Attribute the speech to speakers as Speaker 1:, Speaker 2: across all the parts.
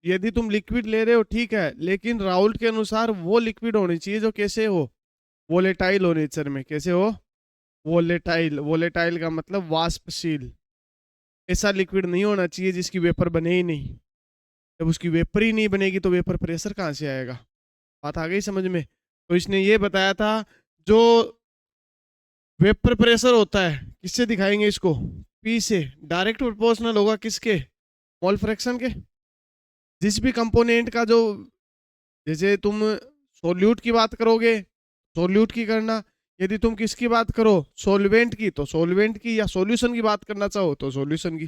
Speaker 1: यदि तुम लिक्विड ले रहे हो ठीक है, लेकिन राउल्ट के अनुसार वो लिक्विड होनी चाहिए जो कैसे हो, वोलेटाइल हो नेचर में। कैसे हो? वोलेटाइल। वोलेटाइल का मतलब वाष्पशील। ऐसा लिक्विड नहीं होना चाहिए जिसकी वेपर बने ही नहीं। जब उसकी वेपर ही नहीं बनेगी तो वेपर प्रेशर कहाँ से आएगा? बात आ गई समझ में? तो इसने ये बताया था जो वेपर प्रेशर होता है, किससे दिखाएंगे इसको? पी से। डायरेक्ट प्रोपोर्शनल होगा किसके? मोल फ्रैक्शन के। जिस भी कंपोनेंट का जो, जैसे तुम सोल्यूट की बात करोगे, सोल्यूट की करना। यदि तुम किसकी बात करो, सोलवेंट की, तो सोलवेंट की, या सॉल्यूशन की बात करना चाहो तो सॉल्यूशन की।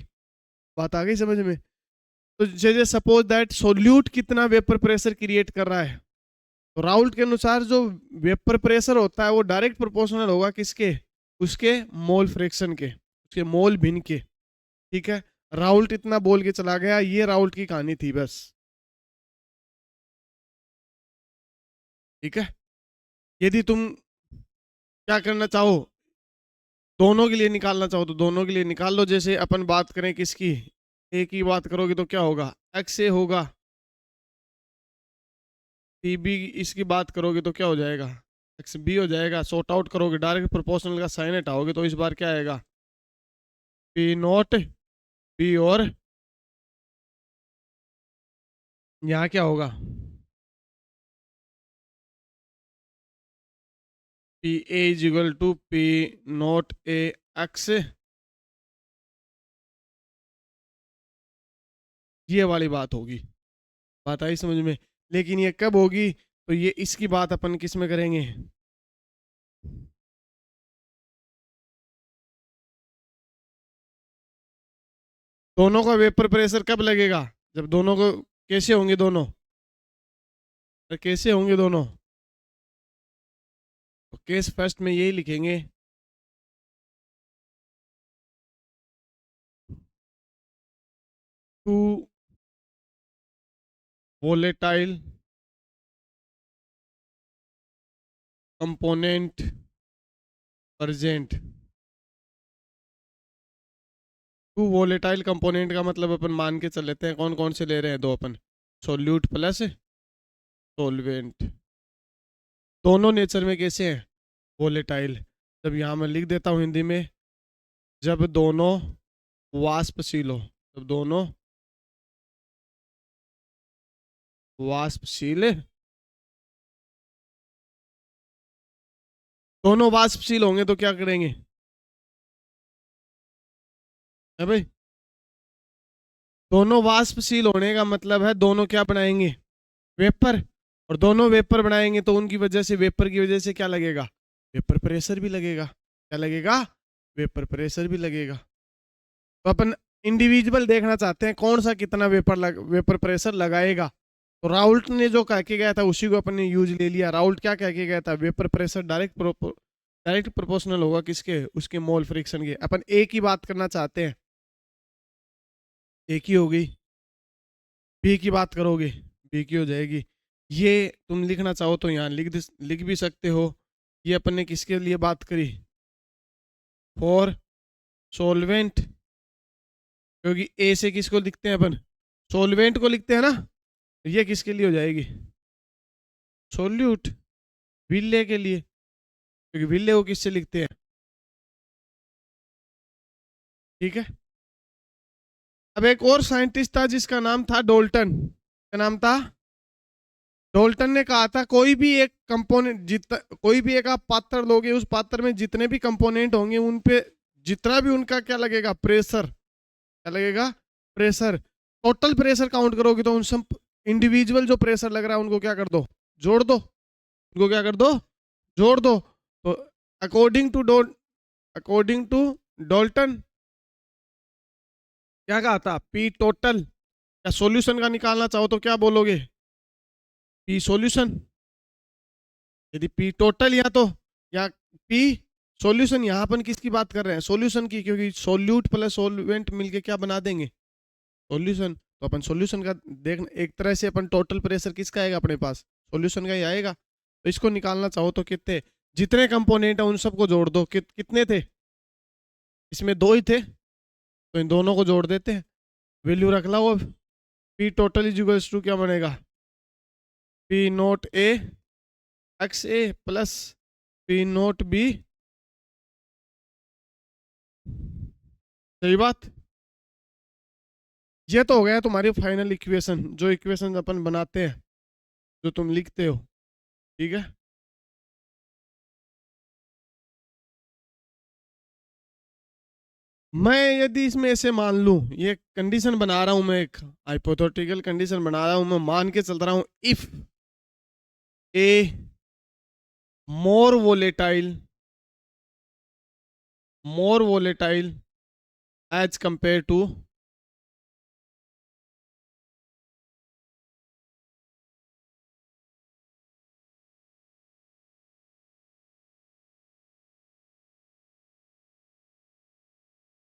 Speaker 1: बात आ गई समझ में? तो जैसे सपोज दैट सोल्यूट कितना वेपर प्रेशर क्रिएट कर रहा है, तो राउल्ट के अनुसार जो वेपर प्रेशर होता है वो डायरेक्ट प्रोपोर्शनल होगा किसके? उसके मोल फ्रैक्शन के, उसके मोल भिन्न के। ठीक है, राउल्ट इतना बोल के चला गया, ये राउल्ट की कहानी थी बस। ठीक है, यदि तुम क्या करना चाहो, दोनों के लिए निकालना चाहो तो दोनों के लिए निकाल लो। जैसे अपन बात करें किसकी, ए की बात करोगे तो क्या होगा? एक्स ए होगा। पी बी इसकी बात करोगे तो क्या हो जाएगा? एक्स बी हो जाएगा। सॉर्ट आउट करोगे, डायरेक्ट प्रोपोर्शनल का साइन हटाओगे तो इस बार क्या आएगा? पी नॉट बी, और यहाँ क्या होगा? P a is equal to p not a x. ये वाली बात होगी। बात आई समझ में? लेकिन ये कब होगी? तो ये इसकी बात अपन किस में करेंगे? दोनों का वेपर प्रेशर कब लगेगा? जब दोनों को, कैसे होंगे दोनों? तो कैसे होंगे दोनों? तो केस फर्स्ट में यही लिखेंगे, टू वोलेटाइल कंपोनेंट अर्जेंट। टू वोलेटाइल कंपोनेंट का मतलब अपन मान के चल लेते हैं कौन कौन से ले रहे हैं, दो अपन, सोल्यूट प्लस सोलवेंट। दोनों नेचर में कैसे हैं? वोलेटाइल। जब यहाँ मैं लिख देता हूँ हिंदी में, जब दोनों वाष्पशील हो, जब दोनों वाष्पशील, दोनों वाष्पशील होंगे तो क्या करेंगे? है भाई, दोनों वाष्पशील होने का मतलब है दोनों क्या बनाएंगे? वेपर। और दोनों वेपर बनाएंगे तो उनकी वजह से, वेपर की वजह से क्या लगेगा? वेपर प्रेशर भी लगेगा। क्या लगेगा? वेपर प्रेशर भी लगेगा। तो अपन इंडिविजुअल देखना चाहते हैं कौन सा कितना वेपर प्रेशर लगाएगा। तो राउल्ट ने जो कह के गया था उसी को अपन ने यूज ले लिया। राउल्ट क्या कह के गया था? वेपर प्रेशर डायरेक्ट प्रोपोर्शनल होगा किसके? उसके मोल फ्रिक्शन के। अपन ए की बात करना चाहते हैं, ए की हो गई। बी की बात करोगे, बी की हो जाएगी। ये तुम लिखना चाहो तो यहाँ लिख भी सकते हो। ये अपन ने किसके लिए बात करी? For solvent. क्योंकि ए से किसको लिखते हैं अपन? सोलवेंट को लिखते हैं ना। ये किसके लिए हो जाएगी? सोल्यूट, विल्ले के लिए। क्योंकि विल्ले को किससे लिखते हैं? ठीक है। अब एक और साइंटिस्ट था जिसका नाम था डोल्टन। क्या नाम था? डोल्टन ने कहा था कोई भी एक कंपोनेंट, जितना कोई भी एक आप पात्र लोगे, उस पात्र में जितने भी कंपोनेंट होंगे उन पे जितना भी उनका क्या लगेगा? प्रेशर। क्या लगेगा? प्रेशर। टोटल प्रेशर काउंट करोगे तो उन सब इंडिविजुअल जो प्रेशर लग रहा है उनको क्या कर दो? जोड़ दो। उनको क्या कर दो? जोड़ दो। तो according to according to Dalton क्या कहा था? P total. या सॉल्यूशन का निकालना चाहो तो क्या बोलोगे? P solution. यदि पी टोटल या तो, या पी सॉल्यूशन। यहाँ अपन किसकी बात कर रहे हैं? सॉल्यूशन की, क्योंकि सोल्यूट प्लस सोलवेंट मिलके क्या बना देंगे? सॉल्यूशन। तो अपन सॉल्यूशन का देख, एक तरह से अपन टोटल प्रेशर किसका आएगा अपने पास? सॉल्यूशन का ही आएगा। तो इसको निकालना चाहो तो कितने, जितने कंपोनेंट है उन सबको जोड़ दो। कितने थे इसमें? दो ही थे, तो इन दोनों को जोड़ देते हैं। वैल्यू रख लो अब। P total is equals to क्या बनेगा, p note a x a plus p note b. सही बात। ये तो हो गया तुम्हारी फाइनल इक्वेशन, जो इक्वेशन अपन बनाते हैं, जो तुम लिखते हो, ठीक है। मैं यदि इसमें ऐसे मान लूं, ये कंडीशन बना रहा हूं मैं, एक हाइपोथेटिकल कंडीशन बना रहा हूं मैं, मान के चल रहा हूं if a more volatile as compare to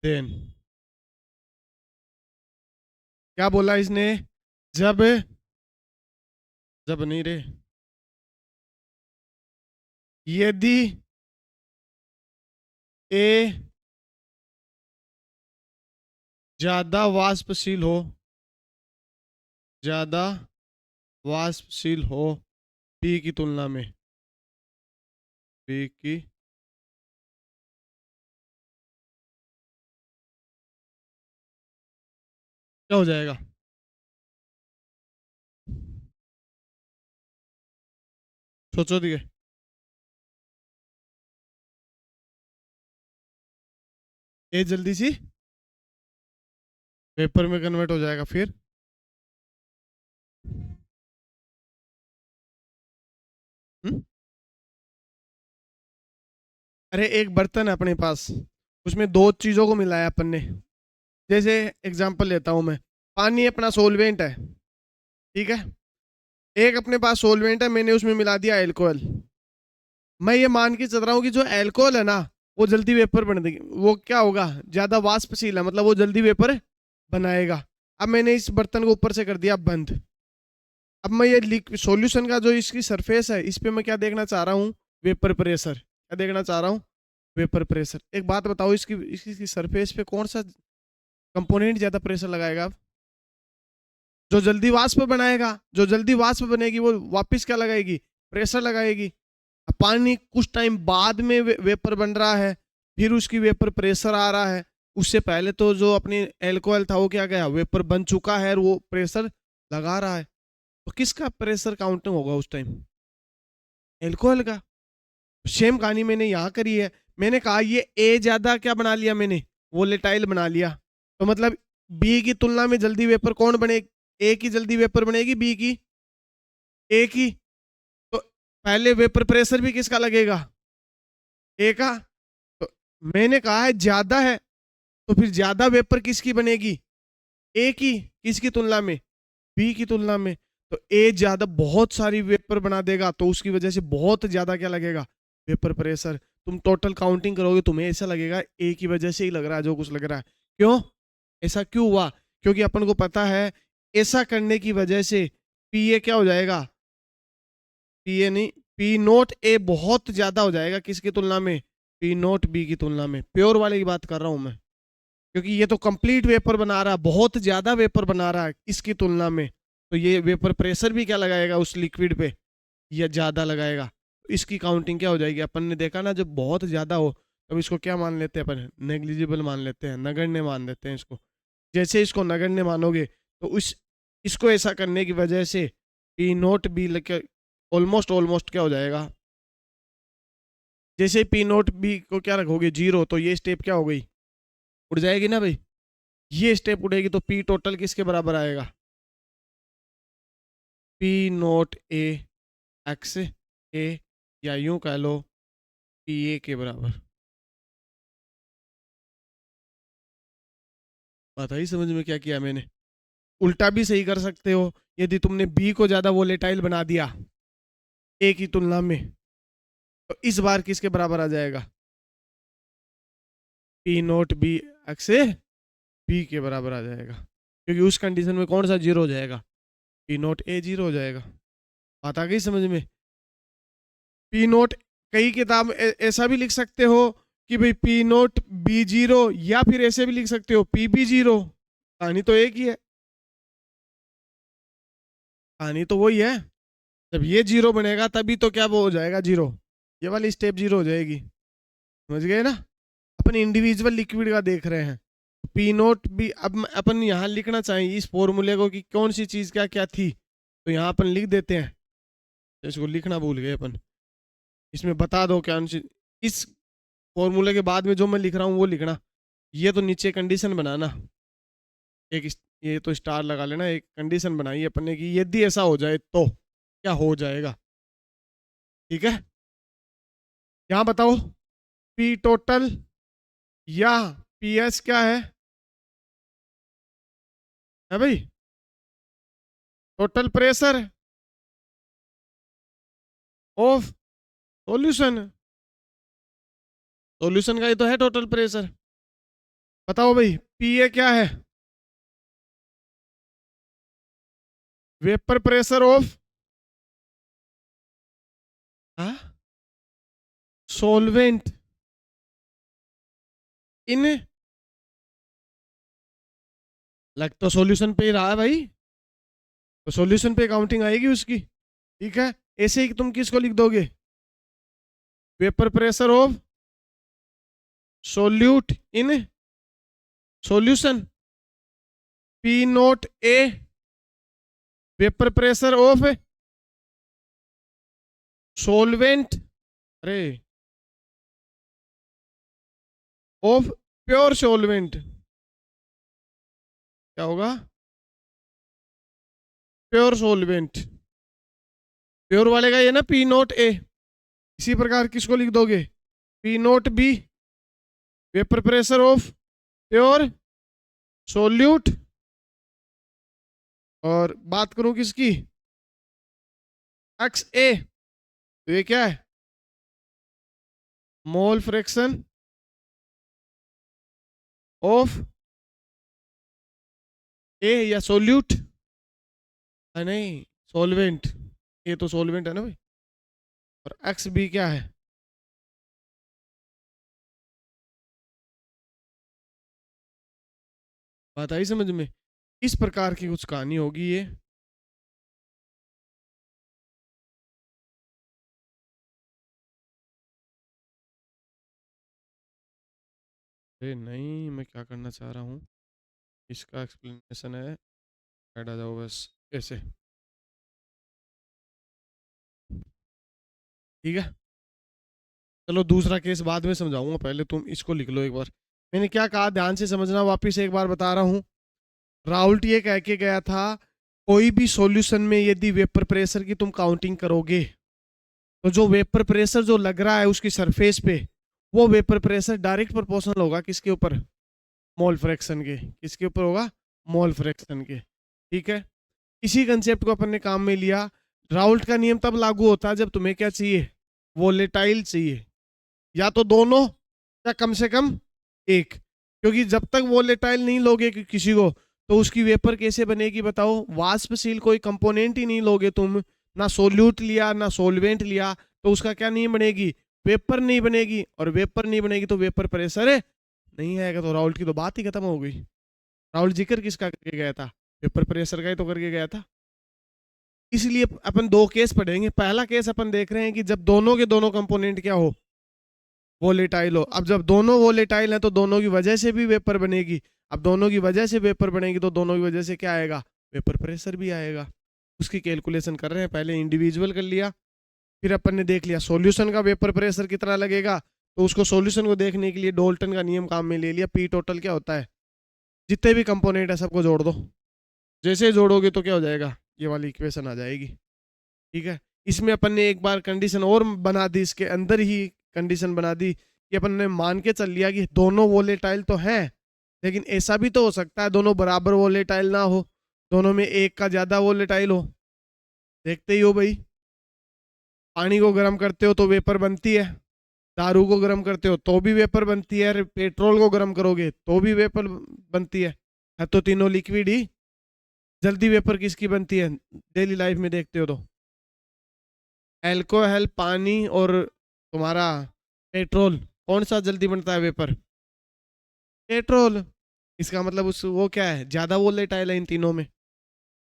Speaker 1: then, क्या बोला इसने, जब, जब नहीं रे, यदि ए ज्यादा वाष्पशील हो, ज्यादा वाष्पशील हो बी की तुलना में, बी की, क्या हो जाएगा, सोचो दिए, ए जल्दी सी पेपर में कन्वर्ट हो जाएगा, फिर हुँ? अरे एक बर्तन है अपने पास, उसमें दो चीजों को मिलाया अपन ने। जैसे एग्जांपल लेता हूं मैं, पानी अपना सोलवेंट है, ठीक है। एक अपने पास सोलवेंट है, मैंने उसमें मिला दिया अल्कोहल। मैं ये मान के चल रहा हूँ कि जो अल्कोहल है ना, वो जल्दी वेपर बन देगी, वो क्या होगा, ज्यादा वाष्पशील है, मतलब वो जल्दी वेपर बनाएगा। अब मैंने इस बर्तन को ऊपर से कर दिया बंद। अब मैं ये सॉल्यूशन का जो इसकी सरफेस है, इस पे मैं क्या देखना चाह रहा हूँ, वेपर प्रेशर। क्या देखना चाह रहा हूँ, वेपर प्रेशर। एक बात बताओ, इसकी इसकी सरफेस पे कौन सा कंपोनेंट ज्यादा प्रेशर लगाएगा आप? जो जल्दी वाष्प बनाएगा, जो जल्दी वाष्प बनेगी वो वापस क्या लगाएगी, प्रेशर लगाएगी। अब पानी कुछ टाइम बाद में वेपर बन रहा है, फिर उसकी वेपर प्रेशर आ रहा है। उससे पहले तो जो अपनी एल्कोहल था वो क्या गया, वेपर बन चुका है और वो प्रेशर लगा रहा है। तो किसका प्रेशर काउंटिंग होगा उस टाइम, एल्कोहल का। सेम कहानी मैंने यहाँ करी है। मैंने कहा ये ए ज्यादा क्या बना लिया मैंने, वोलेटाइल बना लिया, तो मतलब बी की तुलना में जल्दी वेपर कौन बने, ए की जल्दी वेपर बनेगी, बी की, ए की। तो पहले वेपर प्रेशर भी किसका लगेगा, ए का। तो मैंने कहा है ज्यादा है, तो फिर ज्यादा वेपर किसकी बनेगी, ए की, किसकी तुलना में, बी की तुलना में। तो ए ज्यादा बहुत सारी वेपर बना देगा, तो उसकी वजह से बहुत ज्यादा क्या लगेगा, वेपर प्रेशर। तुम टोटल काउंटिंग करोगे, तुम्हें ऐसा लगेगा ए की वजह से ही लग रहा है जो कुछ लग रहा है। क्यों, ऐसा क्यों हुआ, क्योंकि अपन को पता है ऐसा करने की वजह से पी ए क्या हो जाएगा, पी ए नहीं, पी नोट ए बहुत ज्यादा हो जाएगा किसकी तुलना में, पी नोट बी की तुलना में। प्योर वाले की बात कर रहा हूं मैं, क्योंकि ये तो कंप्लीट वेपर बना रहा है, बहुत ज्यादा वेपर बना रहा है इसकी तुलना में। तो ये वेपर प्रेशर भी क्या लगाएगा उस लिक्विड पे, या ज्यादा लगाएगा। इसकी काउंटिंग क्या हो जाएगी, अपन ने देखा ना, जब बहुत ज्यादा हो तब इसको क्या मान लेते हैं अपन, नेग्लिजिबल मान लेते हैं, नगण्य मान लेते हैं इसको। जैसे इसको नगण्य मानोगे, तो उस इसको ऐसा करने की वजह से p note be almost almost क्या हो जाएगा। जैसे पी नोट बी को क्या रखोगे, जीरो, तो ये स्टेप क्या हो गई, उड़ जाएगी ना भाई। ये स्टेप उड़ेगी तो पी टोटल किसके बराबर आएगा, पी नोट ए एक्स ए, या यूं कह लो पी ए के बराबर। बात आई समझ में क्या किया मैंने। उल्टा भी सही कर सकते हो, यदि तुमने बी को ज्यादा वोलेटाइल बना दिया ए की तुलना में, तो इस बार किसके बराबर आ जाएगा, P note B x a b के बराबर आ जाएगा। क्योंकि उस कंडीशन में कौन सा जीरो हो जाएगा, पी नोट ए जीरो हो जाएगा। बात आ गई समझ में। पी नोट, कई किताब ऐसा भी लिख सकते हो कि भाई पी नोट बी जीरो, या फिर ऐसे भी लिख सकते हो पी बी जीरो, कहानी तो एक ही है। कहानी तो वही है, जब ये जीरो बनेगा तभी तो क्या वो हो जाएगा जीरो, ये वाली स्टेप जीरो हो जाएगी। समझ गए ना? अपन इंडिविजुअल लिक्विड का देख रहे हैं। पी नोट भी अब अपन यहाँ लिखना चाहिए इस फॉर्मूले को कि कौन सी चीज क्या क्या थी, तो यहाँ अपन लिख देते हैं। इसको लिखना भूल गए अपन, इसमें बता दो क्या सी इस फॉर्मूले के बाद में जो मैं लिख रहा हूँ वो लिखना। ये तो नीचे कंडीशन बनाना, एक ये तो स्टार लगा लेना, एक कंडीशन बनाई अपन ने कि यदि ऐसा हो जाए तो क्या हो जाएगा। ठीक है, यहाँ बताओ पी टोटल या पी एस क्या है भाई? Total pressure of solution, solution का ही तो है टोटल प्रेशर। बताओ भाई पी ए क्या है? Vapour pressure of solvent in, लग तो सॉल्यूशन पे ही रहा है भाई, तो सॉल्यूशन पे काउंटिंग आएगी उसकी। ठीक है, ऐसे ही तुम किसको लिख दोगे? Vapour pressure of solute in solution, P note A vapour pressure of solvent, अरे ऑफ प्योर सोलवेंट, क्या होगा? प्योर सोलवेंट, प्योर वाले का ये ना पी नोट ए। इसी प्रकार किसको लिख दोगे? P note b vapour pressure of pure solute, और बात करूं किसकी? एक्स ए, तो ये क्या है? मोल फ्रैक्शन ऑफ ए या सोल्यूट, नहीं सोलवेंट, ये तो सोलवेंट है ना भाई। और एक्स बी क्या है? बात आई समझ में? इस प्रकार की कुछ कहानी होगी ये। अरे नहीं, मैं क्या करना चाह रहा हूँ, इसका एक्सप्लेनेशन है, ऐड आ जाओ बस ऐसे। ठीक है, चलो दूसरा केस बाद में समझाऊंगा, पहले तुम इसको लिख लो एक बार। मैंने क्या कहा ध्यान से समझना, वापिस एक बार बता रहा हूँ। राउल्ट ये कह के गया था कोई भी सॉल्यूशन में यदि वेपर प्रेशर की तुम काउंटिंग करोगे तो जो वेपर प्रेशर जो लग रहा है उसकी सरफेस पे, वो वेपर प्रेशर डायरेक्ट प्रोपोर्शनल होगा किसके ऊपर? मोल फ्रैक्शन के। किसके ऊपर होगा? मोल फ्रैक्शन के। ठीक है, इसी कंसेप्ट को अपन ने काम में लिया। राउल्ट का नियम तब लागू होता है जब तुम्हें क्या चाहिए? वोलेटाइल चाहिए, या तो दोनों या कम से कम एक, क्योंकि जब तक वोलेटाइल नहीं लोगे किसी को तो उसकी वेपर कैसे बनेगी बताओ? वाष्पशील कोई कंपोनेंट ही नहीं लोगे तुम, ना सोल्यूट लिया ना सोलवेंट लिया, तो उसका क्या नहीं बनेगी? वेपर नहीं बनेगी, और वेपर नहीं बनेगी तो वेपर प्रेशर नहीं आएगा, तो राउल्ट की तो बात ही खत्म हो गई। राहुल जिक्र किसका करके गया था? पेपर प्रेशर का ही तो करके गया था। इसलिए अपन दो केस पढ़ेंगे। पहला केस अपन देख रहे हैं कि जब दोनों के दोनों कंपोनेंट क्या हो? वोलेटाइल हो। अब जब दोनों वोलेटाइल हैं तो दोनों की वजह से भी वेपर बनेगी। अब दोनों की वजह से वेपर बनेगी तो दोनों की वजह से क्या आएगा? वेपर प्रेशर भी आएगा। उसकी कैलकुलेशन कर रहे हैं, पहले इंडिविजुअल कर लिया, फिर अपन ने देख लिया सॉल्यूशन का वेपर प्रेशर कितना लगेगा, तो उसको सॉल्यूशन को देखने के लिए डाल्टन का नियम काम में ले लिया। पी टोटल क्या होता है? जितने भी कंपोनेंट है सबको जोड़ दो, जैसे जोड़ोगे तो क्या हो जाएगा? ये वाली इक्वेशन आ जाएगी। ठीक है, इसमें अपन ने एक बार कंडीशन और बना दी, इसके अंदर ही कंडीशन बना दी कि अपन ने मान के चल लिया कि दोनों वोलेटाइल तो हैं, लेकिन ऐसा भी तो हो सकता है दोनों बराबर वोलेटाइल ना हो, दोनों में एक का ज्यादा वोलेटाइल हो। देखते ही हो भाई, पानी को गर्म करते हो तो वेपर बनती है, दारू को गर्म करते हो तो भी वेपर बनती है, पेट्रोल को गर्म करोगे तो भी वेपर बनती है तो तीनों लिक्विड ही। जल्दी वेपर किसकी बनती है डेली लाइफ में देखते हो तो? एल्कोहल, पानी और तुम्हारा पेट्रोल, कौन सा जल्दी बनता है वेपर? पेट्रोल। इसका मतलब उस वो क्या है? ज्यादा वोलेटाइल है इन तीनों में।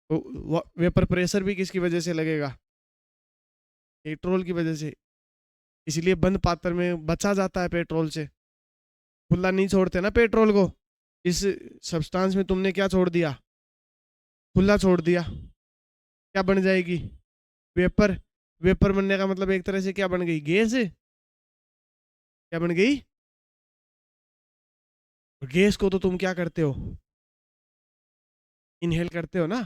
Speaker 1: तो वेपर प्रेशर भी किसकी वजह से लगेगा? पेट्रोल की वजह से। इसलिए बंद पात्र में बचा जाता है पेट्रोल से। खुला नहीं छोड़ते ना पेट्रोल को। इस सब्सटेंस में तुमने क्या छोड़ दिया? खुला छोड़ दिया। क्या बन जाएगी? वेपर। वेपर बनने का मतलब एक तरह से क्या बन गई? गैस। क्या बन गई? गैस को तो तुम क्या करते हो? इनहेल करते हो ना।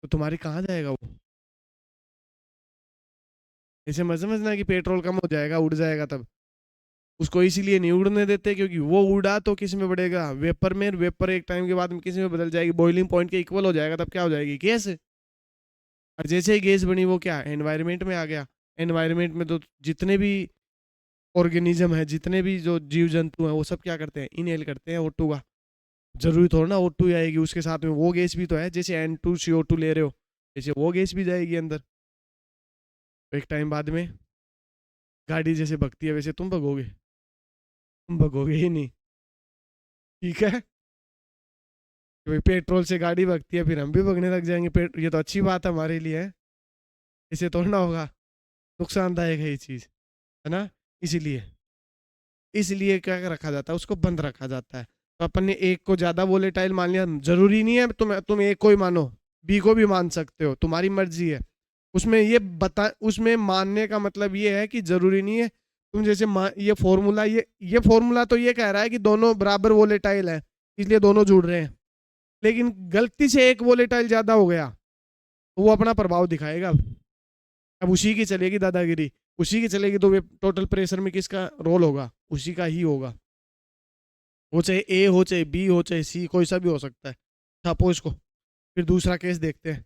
Speaker 1: तो तुम्हारी कहाँ जाएगा वो? ऐसे मत समझना कि पेट्रोल कम हो जाएगा उड़ जाएगा तब। उसको इसीलिए नहीं उड़ने देते क्योंकि वो उड़ा तो किस में बढ़ेगा? वेपर में। वेपर एक टाइम के बाद में किस में बदल जाएगी? बॉइलिंग पॉइंट के इक्वल हो जाएगा, तब क्या हो जाएगी? गैस। और जैसे ही गैस बनी वो क्या एनवायरमेंट में आ गया। एनवायरमेंट में तो जितने भी ऑर्गेनिज्म है, जितने भी जो जीव जंतु हैं, वो सब क्या करते हैं? इनहेल करते हैं O2 का। जरूरी थोड़ा ना O2 आएगी उसके साथ में, वो गैस भी तो है। जैसे N2CO2 ले रहे हो, जैसे वो गैस भी जाएगी अंदर। तो एक टाइम बाद में गाड़ी जैसे भगती है वैसे तुम भगोगे? तुम भगोगे ही नहीं। ठीक है। भाई पेट्रोल से गाड़ी भगती है फिर हम भी भगने लग जाएंगे। ये तो अच्छी बात है हमारे लिए है। इसे तोड़ना होगा। नुकसानदायक है ये चीज, है ना। इसीलिए इसलिए क्या रखा जाता है? उसको बंद रखा जाता है। तो अपन ने एक को ज्यादा वोलेटाइल मान लिया। जरूरी नहीं है तुम एक को ही मानो, बी को भी मान सकते हो, तुम्हारी मर्जी है। उसमें मानने का मतलब ये है कि जरूरी नहीं है तुम जैसे ये फॉर्मूला तो ये कह रहा है कि दोनों बराबर वोलेटाइल है, इसलिए दोनों जुड़ रहे हैं। लेकिन गलती से एक वोलेटाइल ज्यादा हो गया तो वो अपना प्रभाव दिखाएगा। अब उसी की चलेगी दादागिरी, उसी की चलेगी। तो टोटल प्रेशर में किसका रोल होगा? उसी का ही होगा। वो चाहे ए हो, चाहे बी हो, चाहे सी, कोई सा भी हो सकता है। छापो इसको। फिर दूसरा केस देखते हैं।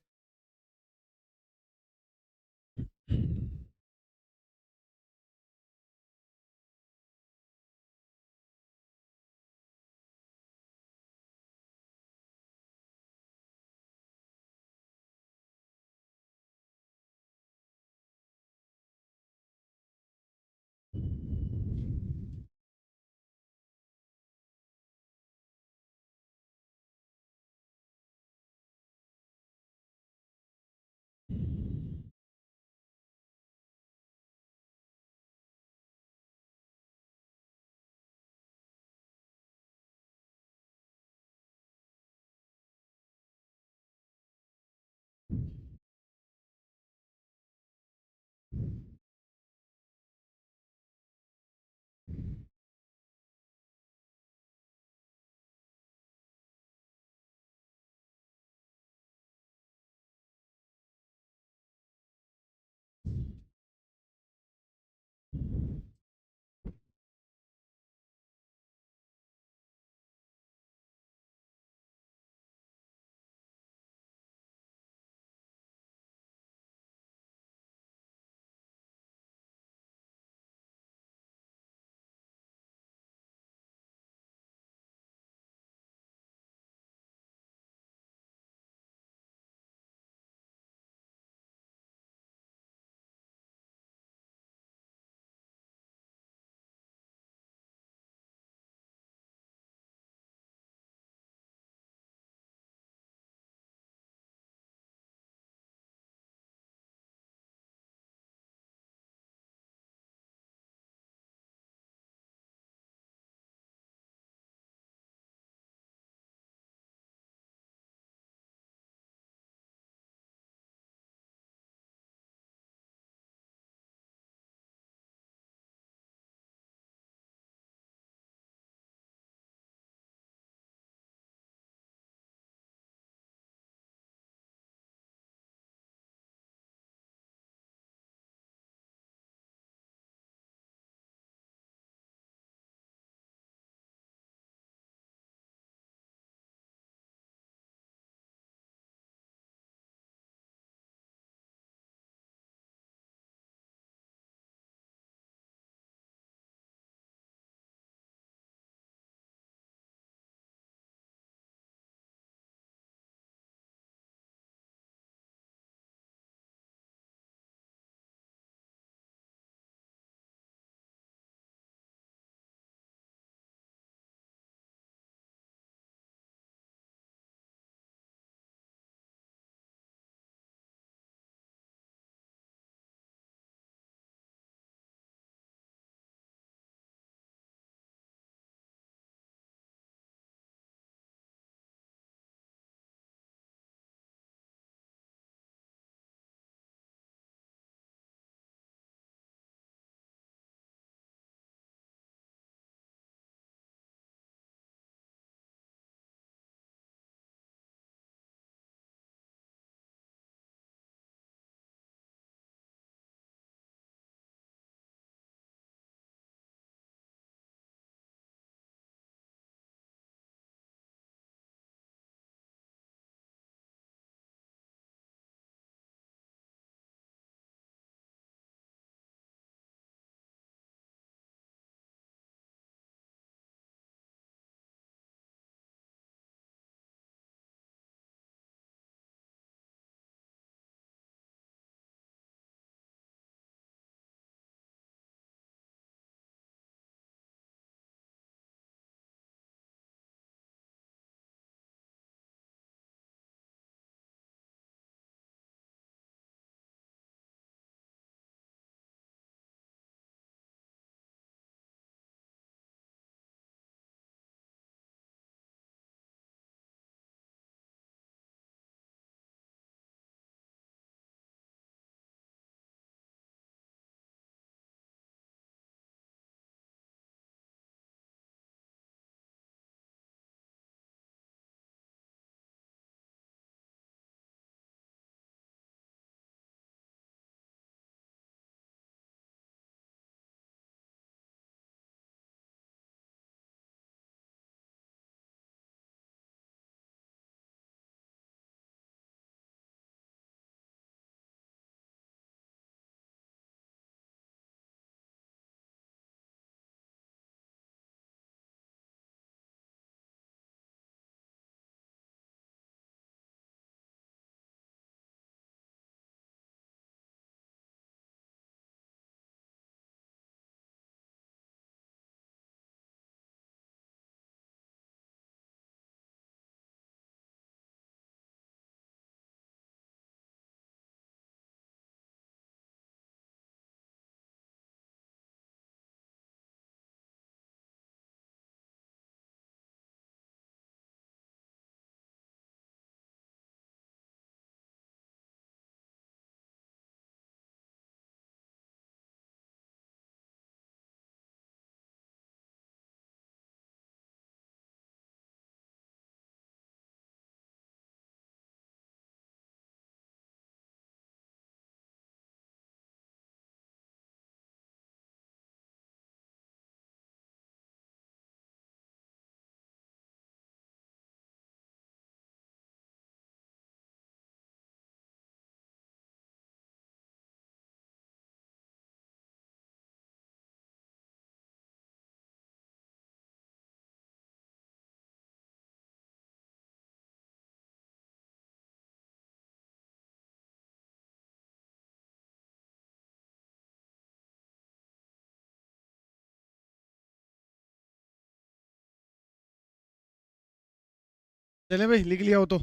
Speaker 1: चले भाई, लिख लिया हो तो।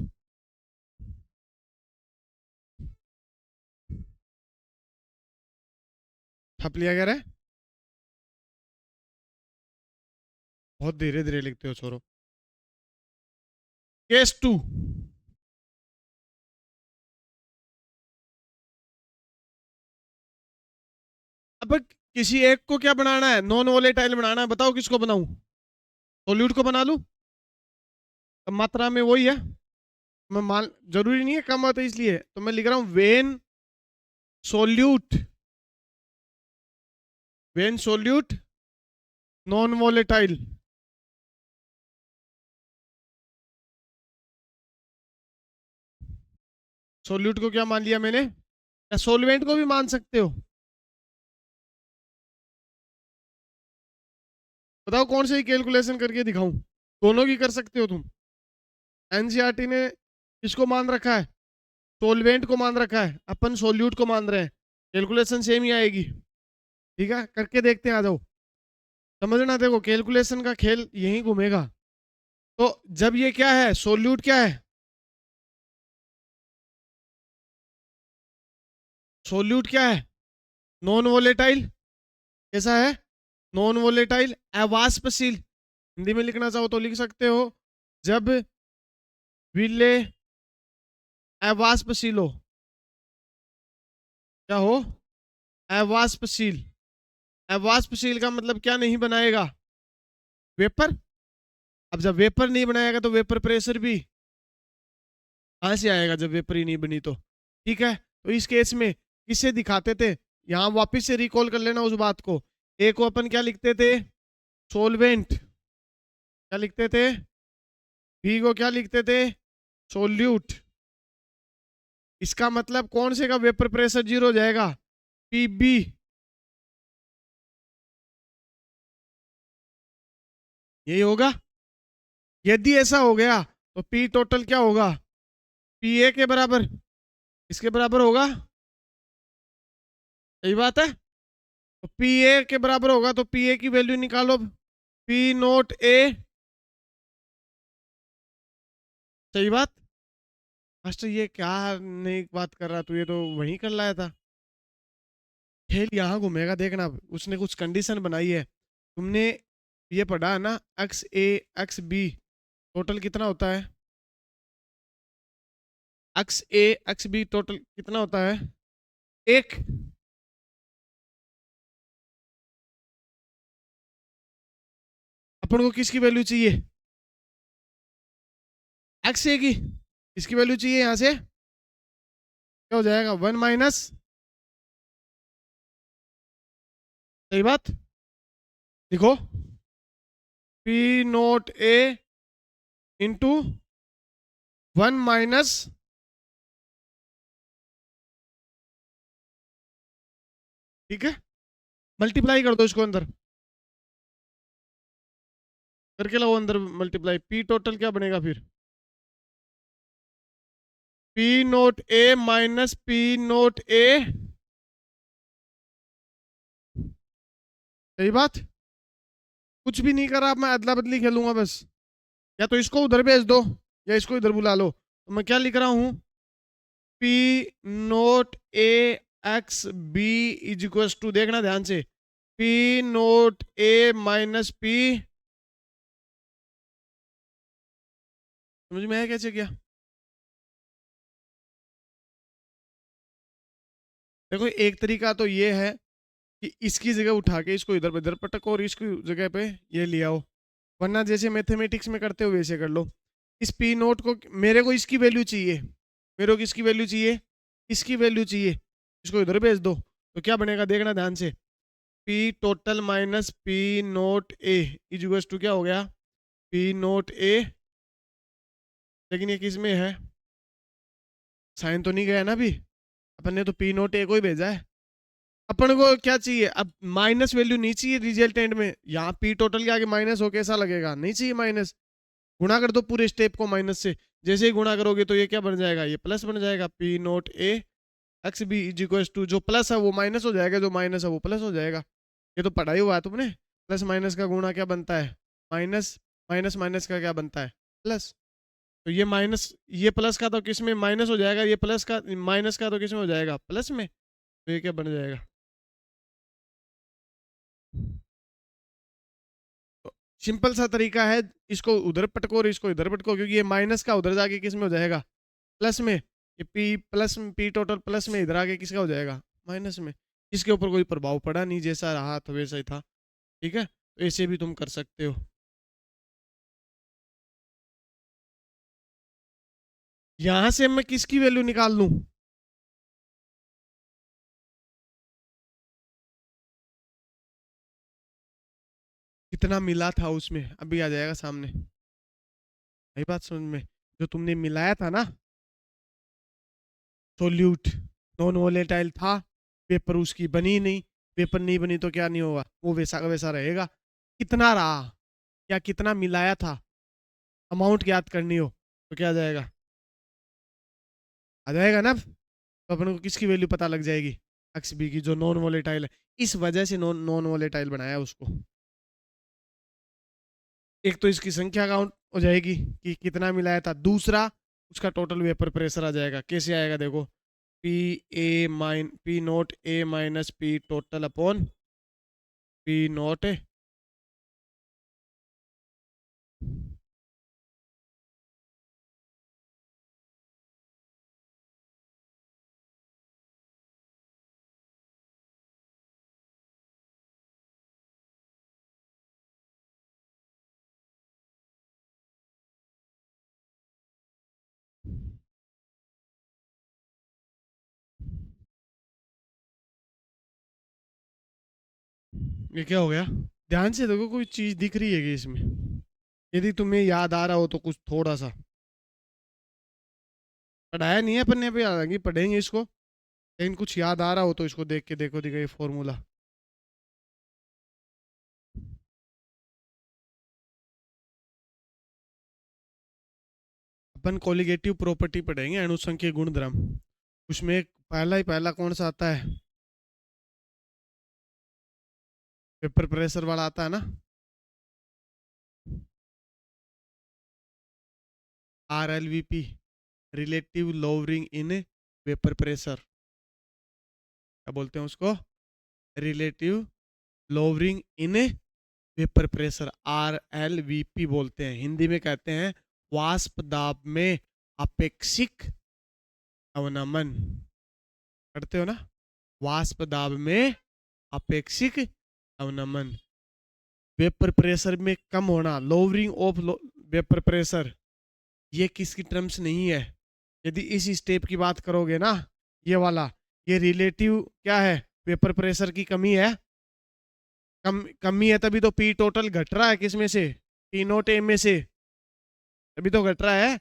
Speaker 1: छाप लिया कह रहे, बहुत धीरे धीरे लिखते हो छोरो। केस 2, अब किसी एक को क्या बनाना है, नॉन वोलेटाइल बनाना है, बताओ किसको बनाऊं? सोल्यूट को बना लूं? अब मात्रा में वही है, मैं मान, जरूरी नहीं है कम आता इसलिए तो मैं लिख रहा हूं when solute, when solute non volatile. Solute को क्या मान लिया मैंने, या सोलवेंट को भी मान सकते हो? बताओ कौन सी कैलकुलेशन करके दिखाऊं? दोनों की कर सकते हो तुम। एनसीईआरटी ने किसको मान रखा है, सोलवेंट को मान रखा है, अपन सोल्यूट को मान रहे हैं, कैलकुलेशन सेम ही आएगी। ठीक है, करके देखते हैं, आ जाओ। समझना, देखो कैलकुलेशन का खेल यही घूमेगा। तो जब ये क्या है, सोल्यूट क्या है, सोल्यूट क्या है, नॉन वोलेटाइल। कैसा है, नॉन वोलेटाइल अवाष्पशील। हिंदी में लिखना चाहो तो लिख सकते हो, जब विले अवाष्पशील हो, क्या हो, अवाष्पशील। अवाष्पशील का मतलब क्या नहीं बनाएगा, वेपर। अब जब वेपर नहीं बनाएगा तो वेपर प्रेशर भी कहां से आएगा, जब वेपर ही नहीं बनी तो। ठीक है, तो इस केस में किसे दिखाते थे, यहां वापस से रिकॉल कर लेना उस बात को। ए को अपन क्या लिखते थे, सोलवेंट, क्या लिखते थे, बी को क्या लिखते थे, सोल्यूट। इसका मतलब कौन से का वेपर प्रेशर जीरो हो जाएगा, पीबी। यही होगा। यदि ऐसा हो गया तो पी टोटल क्या होगा, पी ए के बराबर, इसके बराबर होगा। सही बात है, तो पी ए के बराबर होगा तो पी ए की वैल्यू निकालो, पी नोट ए। सही बात। मास्टर ये क्या नहीं बात कर रहा तू, ये तो वहीं कर लाया था। खेल यहाँ घूमेगा, देखना उसने कुछ कंडीशन बनाई है। तुमने ये पढ़ा है ना, एक्स ए एक्स बी टोटल कितना होता है, एक्स ए एक्स बी टोटल कितना होता है, एक। अपन को किसकी वैल्यू चाहिए, एक्स ए की, इसकी वैल्यू चाहिए यहां से, क्या हो जाएगा, वन माइनस। सही बात। देखो, पी नोट ए इंटू वन माइनस, ठीक है, मल्टीप्लाई कर दो इसको अंदर, करके लाओ अंदर मल्टीप्लाई, पी टोटल क्या बनेगा फिर, पी नोट ए माइनस पी नोट ए। सही बात। कुछ भी नहीं करा, अब मैं अदला बदली खेलूंगा बस, या तो इसको उधर भेज दो या इसको इधर बुला लो। तो मैं क्या लिख रहा हूं, p note a x b is equal to, देखना ध्यान से, पी नोट ए माइनस पी। समझ में आया कैसे किया? देखो एक तरीका तो ये है कि इसकी जगह उठा के इसको इधर इधर पटको और इसकी जगह पे ये ले आओ, वरना जैसे मैथमेटिक्स में करते हो वैसे कर लो। इस पी नोट को, मेरे को इसकी वैल्यू चाहिए, मेरे को किसकी वैल्यू चाहिए, इसकी वैल्यू चाहिए, इसको इधर भेज दो। तो क्या बनेगा, देखना ध्यान से, p total minus P note a is equal to क्या हो गया, पी नोट ए, लेकिन ये किस में है, साइन तो नहीं गया ना अभी, अपन ने तो पी नोट ए को ही भेजा है। अपन को क्या चाहिए, अब माइनस वैल्यू नहीं चाहिए रिजल्टेंट में, यहाँ पी टोटल के आगे माइनस हो कैसा लगेगा, नहीं चाहिए माइनस। गुणा कर दो पूरे स्टेप को माइनस से, जैसे ही गुणा करोगे तो ये क्या बन जाएगा, ये प्लस बन जाएगा, P note a x b is equal to, जो प्लस है वो माइनस हो जाएगा, जो माइनस है वो प्लस हो जाएगा। ये तो पढ़ा ही हुआ है तुमने, प्लस माइनस का गुणा क्या बनता है, माइनस, माइनस माइनस का क्या बनता है, प्लस। तो ये माइनस, ये प्लस का तो किस में माइनस हो जाएगा, ये प्लस का माइनस का तो किस में हो जाएगा, प्लस में। तो ये क्या बन जाएगा, सिंपल सा तरीका है, इसको उधर पटको और इसको इधर पटको, क्योंकि ये माइनस का उधर जाके किस में हो जाएगा, प्लस में। ये P plus P total plus में इधर आके किसका हो जाएगा, माइनस में। इसके ऊपर कोई प्रभाव पड़ा नहीं, जैसा रहा था वैसा ही था। ठीक है, तो ऐसे भी तुम कर सकते हो। यहां से मैं किसकी वैल्यू निकाल लूं, कितना मिला था उसमें, अभी आ जाएगा सामने। यही बात समझ में, जो तुमने मिलाया था ना, सोल्यूट नॉन वोलेटाइल था, पेपर उसकी बनी नहीं, पेपर नहीं बनी तो क्या नहीं होगा, वो वैसा का वैसा रहेगा। कितना रहा या कितना मिलाया था, अमाउंट याद करनी हो तो क्या आ जाएगा, आ जाएगा ना। तो अपन को किसकी वैल्यू पता लग जाएगी, एक्स बी की, जो नॉन वोलेटाइल है। इस वजह से नॉन नॉन वोलेटाइल बनाया उसको। एक तो इसकी संख्या काउंट हो जाएगी कि कितना मिलाया था, दूसरा उसका टोटल वेपर प्रेशर आ जाएगा। कैसे आएगा देखो, पी नोट ए minus P total upon P naught. ये क्या हो गया, ध्यान से देखो, कोई चीज दिख रही है कि इसमें, यदि तुम्हें याद आ रहा हो तो कुछ थोड़ा सा, पढ़ाया नहीं है अपन ने, अभी हालांकि पढ़ेंगे इसको, लेकिन कुछ याद आ रहा हो तो इसको देख के देखो, दिखा ये फॉर्मूला। अपन कोलिगेटिव प्रॉपर्टी पढ़ेंगे, अणुसंख्यक गुणधर्म। उसमें पहला ही पहला कौन सा आता है, पेपर प्रेशर वाला आता है ना, RLVP, relative lowering in vapour pressure, क्या बोलते हैं उसको, relative lowering in vapour pressure, RLVP बोलते हैं। हिंदी में कहते हैं वाष्प दाब में अपेक्षिक अवनमन, करते हो ना, वाष्प दाब में अपेक्षिक अवनमन, वेपर प्रेशर में कम होना, लोवरिंग ऑफ वेपर प्रेशर, ये किसकी टर्म्स नहीं है। यदि इस स्टेप की बात करोगे ना, ये वाला, ये रिलेटिव क्या है, वेपर प्रेशर की कमी है, कमी है, तभी तो पी टोटल घट रहा है, किस में से, पी नोट ए में से, तभी तो घट रहा है।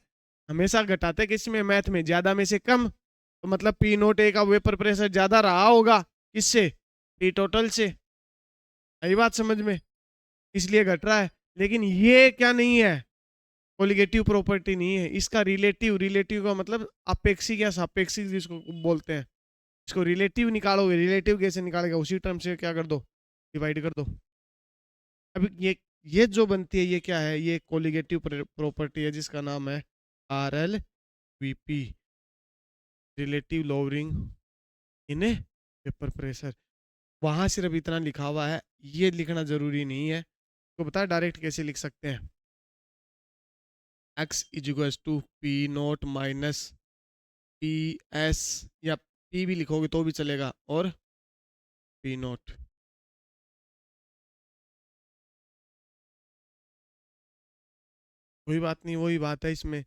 Speaker 1: हमेशा घटाते किस में, मैथ में, ज्यादा में से कम, तो मतलब पी नोट ए का वेपर प्रेशर ज्यादा रहा होगा, किससे, पी टोटल से। यही बात समझ में, इसलिए घट रहा है। लेकिन ये क्या नहीं है, कोलिगेटिव प्रॉपर्टी नहीं है इसका, रिलेटिव, रिलेटिव का मतलब अपेक्षिक या सापेक्षिक जिसको बोलते हैं। इसको रिलेटिव निकालोगे, रिलेटिव कैसे निकालेगा, उसी टर्म से क्या कर दो, डिवाइड कर दो। अब ये जो बनती है, ये क्या है, ये कोलिगेटिव प्रॉपर्टी है जिसका नाम है RLVP, relative lowering in vapour pressure. वहां सिर्फ इतना लिखा हुआ है, ये लिखना जरूरी नहीं है। तो बता डायरेक्ट कैसे लिख सकते हैं, x is equal to p not minus P s, या पी भी लिखोगे तो भी चलेगा, और पी नोट। कोई बात नहीं, वही बात है इसमें।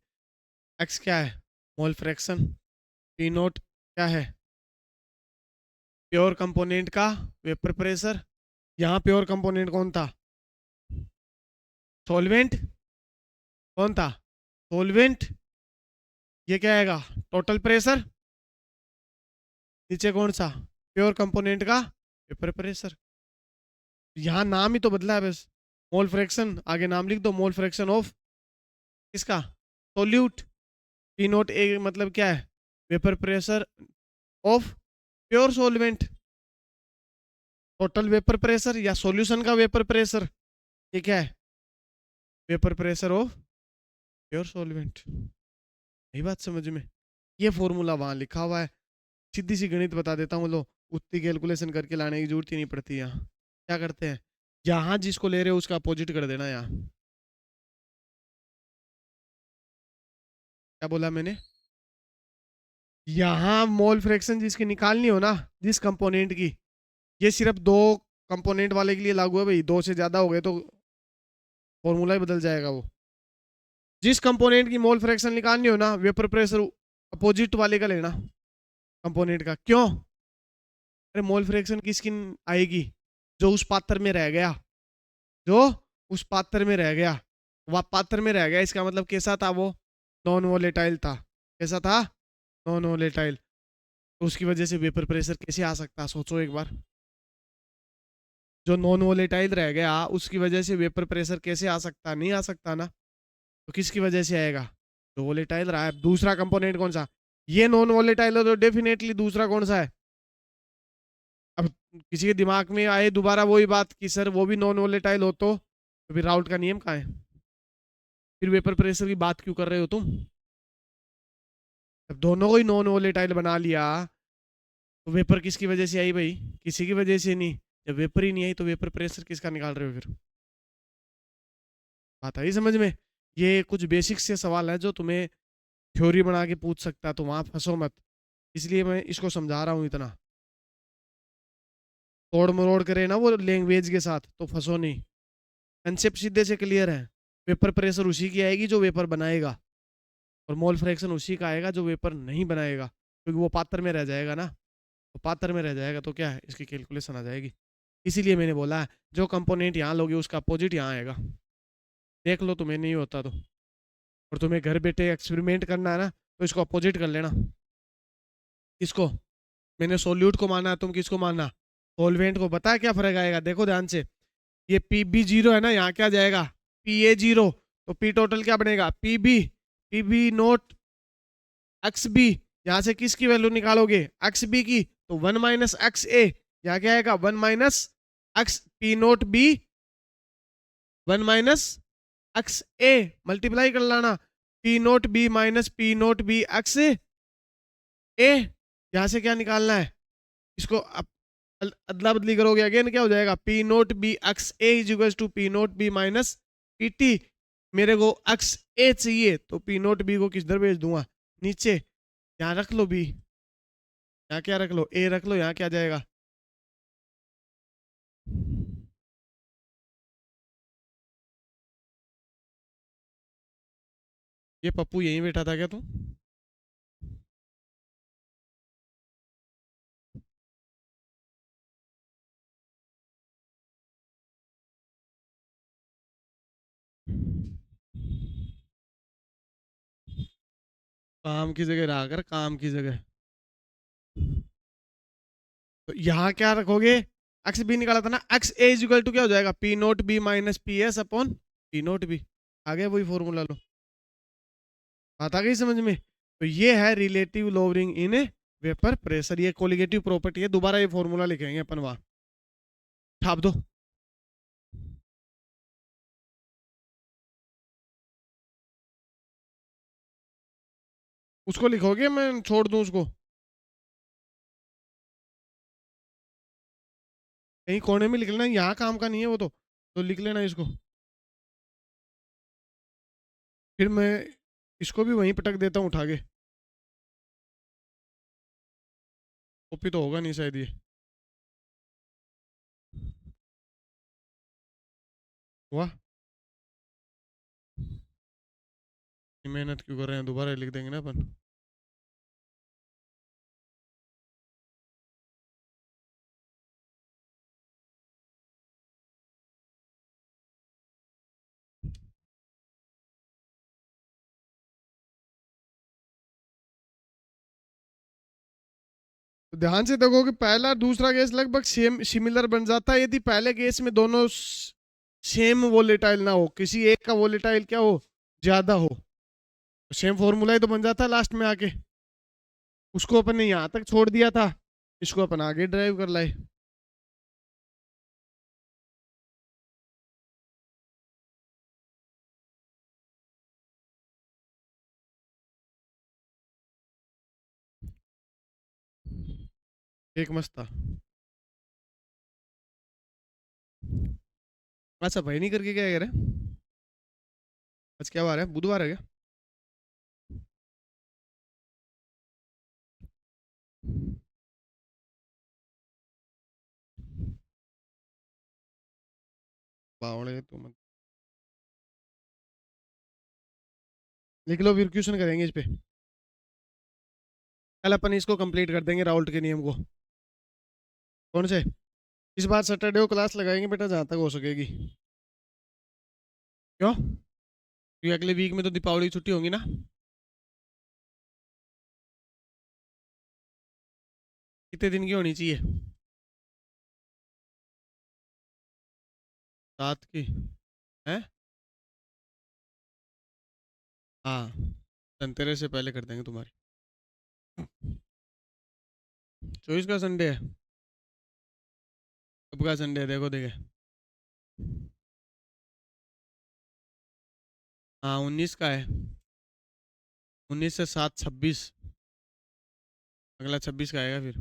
Speaker 1: x क्या है, मोल फ्रैक्शन, पी नोट क्या है, प्योर कंपोनेंट का वेपर प्रेशर। यहाँ प्योर कंपोनेंट कौन था, सॉल्वेंट, कौन था, सॉल्वेंट। ये क्या आएगा, टोटल प्रेशर, नीचे कौन सा, प्योर कंपोनेंट का वेपर प्रेशर। यहाँ नाम ही तो बदला है बस, मोल फ्रैक्शन, आगे नाम लिख दो, मोल फ्रैक्शन ऑफ किसका, सोल्यूट। पी नोट ए मतलब क्या है, vapour pressure of pure solvent, total vapour pressure या सॉल्यूशन का वेपर प्रेशर, ये क्या है, vapour pressure of pure solvent. यही बात समझ में। ये फॉर्मूला वहां लिखा हुआ है, सीधी सी गणित बता देता हूँ, लो उतनी कैलकुलेशन करके लाने की जरूरत ही नहीं पड़ती। यहाँ क्या करते हैं, यहाँ जिसको ले रहे हो उसका अपोजिट कर देना। यहाँ क्या बोला मैंने, यहाँ मोल फ्रैक्शन जिसकी निकालनी हो ना, जिस कंपोनेंट की, ये सिर्फ दो कंपोनेंट वाले के लिए लागू है भाई, दो से ज्यादा हो गए तो फॉर्मूला ही बदल जाएगा वो। जिस कंपोनेंट की मोल फ्रैक्शन निकालनी हो ना, वेपर प्रेशर अपोजिट वाले का लेना कंपोनेंट का। क्यों, अरे मोल फ्रैक्शन किसकी आएगी, जो उस पात्र में रह गया, जो उस पात्र में रह गया, वह पात्र में रह गया, इसका मतलब कैसा था वो, नॉन वोलेटाइल था। कैसा था, नॉन वोलेटाइल। तो उसकी वजह से वेपर प्रेशर कैसे आ सकता, सोचो एक बार। जो नॉन वोलेटाइल रह गया उसकी वजह से वेपर प्रेशर कैसे आ सकता, नहीं आ सकता ना। तो किसकी वजह से आएगा, जो वोलेटाइल रहा है। दूसरा कंपोनेंट कौन सा, ये नॉन वोलेटाइल है, तो डेफिनेटली दूसरा कौन सा है। अब किसी के दिमाग में आए दोबारा वही बात कि सर वो भी नॉन वोलेटाइल हो, तो फिर राउल्ट का नियम कहाँ है, फिर वेपर प्रेशर की बात क्यों कर रहे हो तुम। जब दोनों को ही नॉन वोलेटाइल बना लिया, तो वेपर किसकी वजह से आई भाई, किसी की वजह से नहीं। जब वेपर ही नहीं आई तो वेपर प्रेशर किसका निकाल रहे हो फिर। बात आई समझ में। ये कुछ बेसिक से सवाल है जो तुम्हें थ्योरी बना के पूछ सकता है, तो वहां फंसो मत, इसलिए मैं इसको समझा रहा हूँ इतना। तोड़ मरोड़ करे ना वो लैंग्वेज के साथ तो फंसो नहीं। कंसेप्ट सीधे से क्लियर है। वेपर प्रेशर उसी की आएगी जो वेपर बनाएगा, और मोल फ्रैक्शन उसी का आएगा जो वेपर नहीं बनाएगा, क्योंकि वो पात्र में रह जाएगा ना। तो पात्र में रह जाएगा तो क्या है, इसकी कैलकुलेशन आ जाएगी। इसीलिए मैंने बोला है, जो कंपोनेंट यहाँ लोगे उसका अपोजिट यहाँ आएगा। देख लो तुम्हें नहीं होता तो, और तुम्हें घर बैठे एक्सपेरिमेंट करना है ना, तो इसको अपोजिट कर लेना। किसको, मैंने सोल्यूट को माना है, तुम किसको मानना, सोलवेंट को। पता है क्या फर्क आएगा, देखो ध्यान से। ये पी बी जीरो है ना, यहाँ क्या जाएगा, पी ए जीरो। तो पी टोटल क्या बनेगा, p b not x b. यहाँ से किसकी वैल्यू निकालोगे, एक्स बी की, तो 1 - एक्स ए। यहाँ क्या आएगा, 1 - X P note B, 1 - X A. Multiply कर लाना, P note B minus P note B x A. यहाँ से क्या निकालना है, इसको अदला बदली करोगे, अगेन क्या हो जाएगा, P note B x A is equal to p note B minus p t. मेरे को एक्स ए चाहिए, तो पी नोट बी को किधर भेज दूंगा, नीचे। यहाँ रख लो बी, यहाँ क्या रख लो, ए रख लो, यहाँ क्या जाएगा। ये पप्पू यहीं बैठा था क्या तू, काम की जगह रहा कर, काम की जगह। तो यहाँ क्या रखोगे, एक्स बी निकाला था ना, X A is equal to क्या हो जाएगा, P note B minus P S upon P note B. आ गया वही फॉर्मूला, लो बात आ गई समझ में। तो ये है relative lowering in vapour pressure, ये कोलिगेटिव प्रॉपर्टी है। दोबारा ये फॉर्मूला लिखेंगे अपन वहां, छाप दो। उसको लिखोगे, मैं छोड़ दूं उसको, कहीं कोने में लिख लेना, यहाँ काम का नहीं है वो तो लिख लेना इसको। फिर मैं इसको भी वहीं पटक देता हूँ उठा के, कॉपी तो होगा नहीं शायद ये। हुआ, मेहनत क्यों कर रहे हैं, दोबारा लिख देंगे ना अपन। तो ध्यान से देखो कि पहला दूसरा गैस लगभग सेम सिमिलर बन जाता है, यदि पहले गैस में दोनों सेम वोलेटाइल ना हो, किसी एक का वोलेटाइल क्या हो, ज्यादा हो, तो सेम फॉर्मूला ही तो बन जाता है लास्ट में आके। उसको अपन ने यहाँ तक छोड़ दिया था, इसको अपन आगे ड्राइव कर लाए। एक मस्त था। अच्छा भाई नहीं करके क्या कह रहे हैं? आज क्या बार है, बुधवार है क्या? बावड़े तो मत। लिख लो, फिर क्वेश्चन करेंगे इस पे। कल अपन इसको कंप्लीट कर देंगे, राउल्ट के नियम को। कौन से? इस बार सैटरडे को क्लास लगाएंगे बेटा, जहाँ तक हो सकेगी। क्यों? क्योंकि अगले वीक में तो दीपावली की छुट्टी होंगी ना। कितने दिन की होनी चाहिए? 7 की है। हाँ, धनतेरस से पहले कर देंगे तुम्हारी। 24 का संडे है? कब का संडे है, देखो देखे। हाँ 19 का है। 19 से 7 26। अगला 26 का आएगा फिर।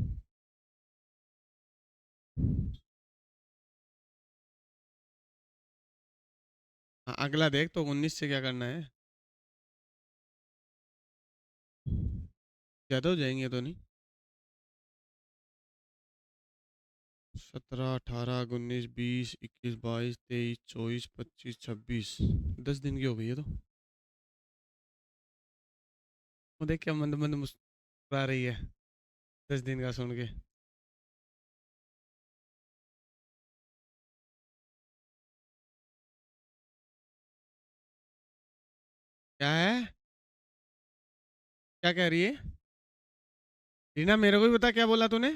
Speaker 1: हाँ अगला देख, तो 19 से क्या करना है। ज़्यादा हो जाएंगे तो नहीं। 17 18 19 20 21 22 23 24 25 26। 10 दिन की हो गई है तो। वो देख क्या मंद मंद मुस्कुरा रही है 10 दिन का सुन के। क्या है? क्या कह रही है? रीना मेरे को भी बता, क्या बोला तूने?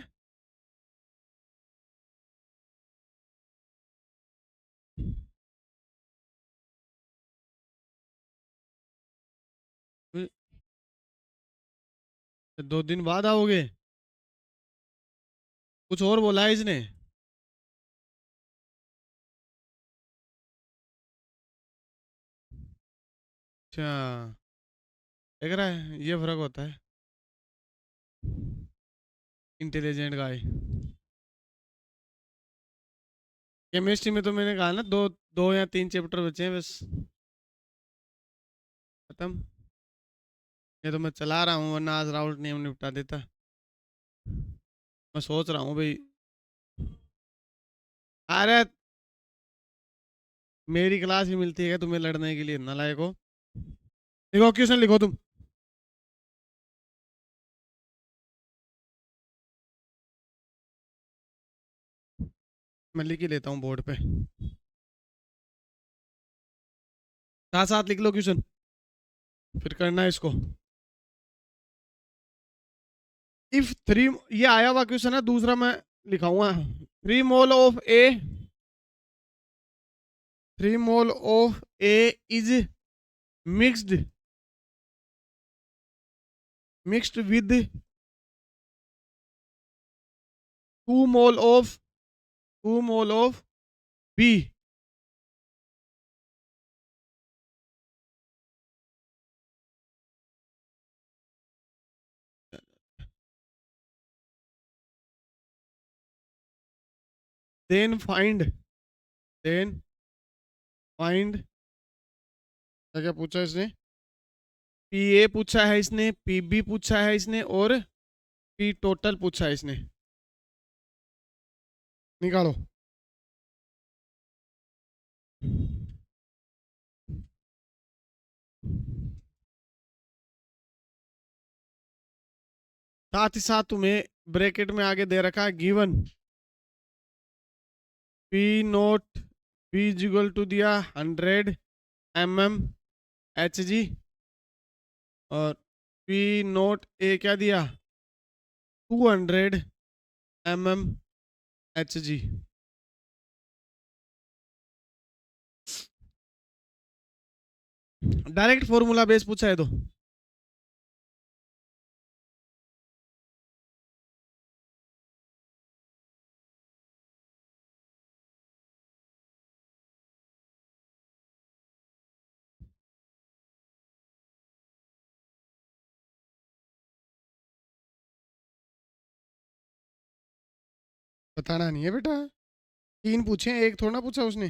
Speaker 1: तू- 2 दिन बाद आओगे? कुछ और बोला है इसने? अच्छा, देख रहा है, ये फर्क होता है। इंटेलिजेंट गाय। केमिस्ट्री में तो मैंने कहा ना, दो 2 या 3 चैप्टर बचे हैं बस। खत्म। ये तो मैं चला रहा हूँ, वरना आज राउंड नियम निपटा देता। मैं सोच रहा हूँ भाई। अरे मेरी क्लास ही मिलती है तुम्हें लड़ने के लिए, नालायक हो। लिखो क्वेश्चन, लिखो तुम। मैं लिख ही लेता हूँ बोर्ड पे। साथ साथ लिख लो क्वेश्चन, फिर करना है इसको। इफ थ्री, ये आया हुआ क्वेश्चन है, दूसरा मैं लिखाऊंगा। 3 mole of a, 3 mole of a is mixed mixed with 2 mole of b. Then find, then find, क्या क्या पूछा इसने? पी ए पूछा है इसने, पी बी पूछा है इसने, और पी टोटल पूछा है इसने। निकालो। साथ ही साथ तुम्हें ब्रैकेट में आगे दे रखा है given p note b equal to दिया 100 mm Hg, और पी नोट ए क्या दिया, 200 mm Hg। Direct formula base पूछा है तो। बताना नहीं है बेटा, 3 पूछे, एक थोड़ा ना पूछा उसने।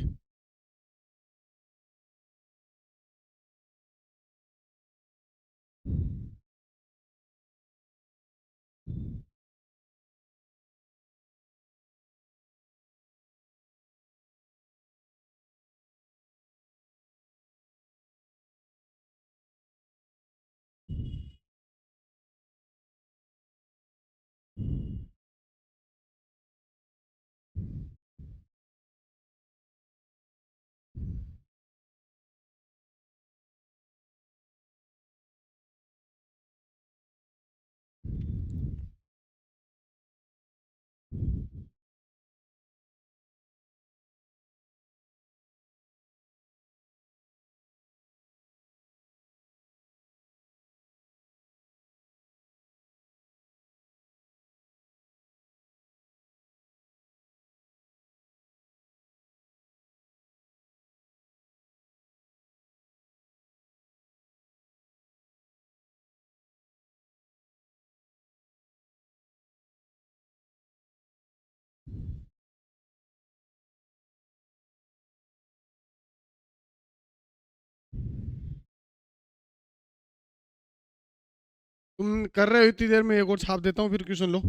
Speaker 1: तुम कर रहे हो इतनी देर में, एक और छाप देता हूँ, फिर क्वेश्चन लो।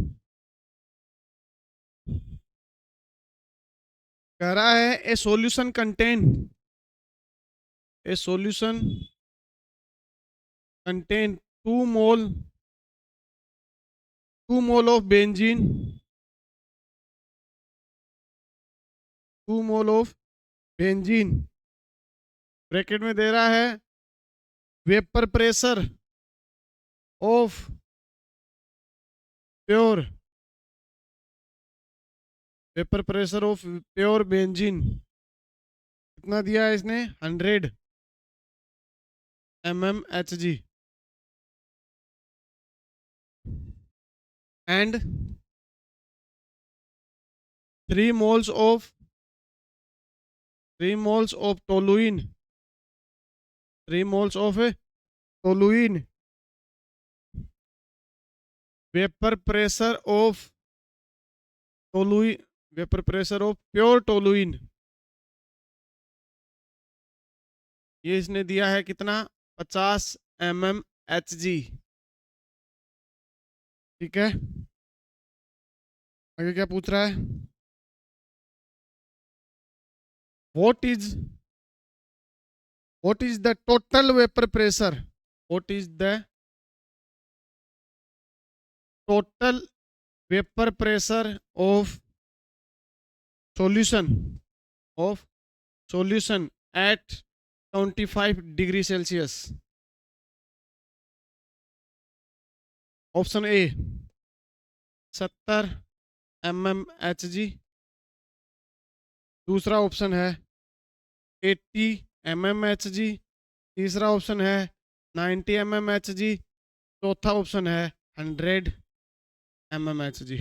Speaker 1: कह रहा है ए solution contain, A solution contain 2 mole, 2 mole of benzene, 2 mole of benzene, bracket में दे रहा है vapour pressure of pure, vapour pressure of pure benzene कितना दिया है इसने, 100 mmHg, and 3 moles of toluene, 3 moles of toluene, vapour pressure of toluene, vapour pressure of pure toluene, ये इसने दिया है कितना, 50 mmHg। ठीक है, आगे क्या पूछ रहा है, what is the total vapour pressure, what is the total vapour pressure of solution, of solution at 25 degree Celsius. Option A 70 mmHg, दूसरा ऑप्शन है 80 mmHg, तीसरा ऑप्शन है 90 mmHg, चौथा ऑप्शन है 100 mmHg।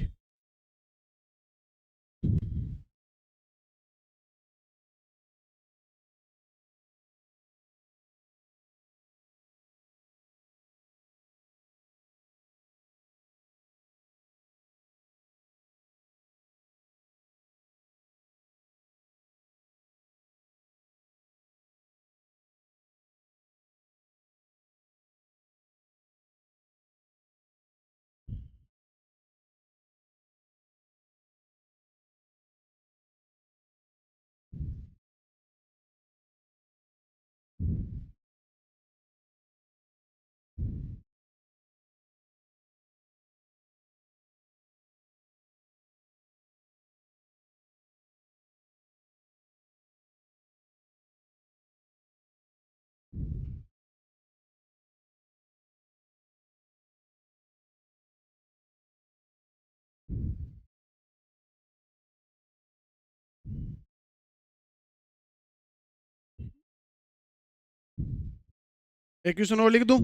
Speaker 1: एक क्वेश्चन और लिख दूं,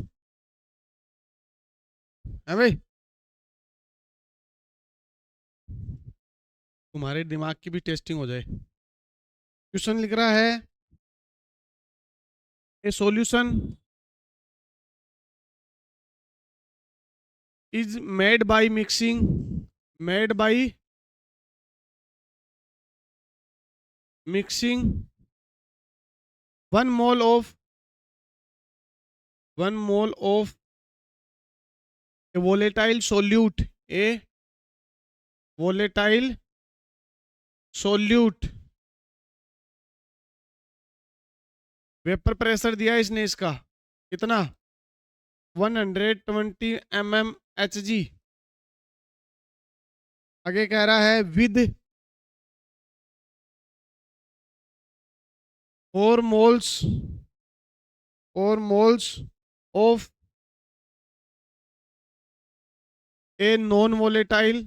Speaker 1: है भाई, तुम्हारे दिमाग की भी टेस्टिंग हो जाए। क्वेश्चन लिख रहा है ए solution is made by mixing, made by mixing 1 mole of a volatile solute, a volatile solute. Vapour pressure दिया इसने इसका कितना 120 mmHg। आगे कह रहा है with 4 moles of a non volatile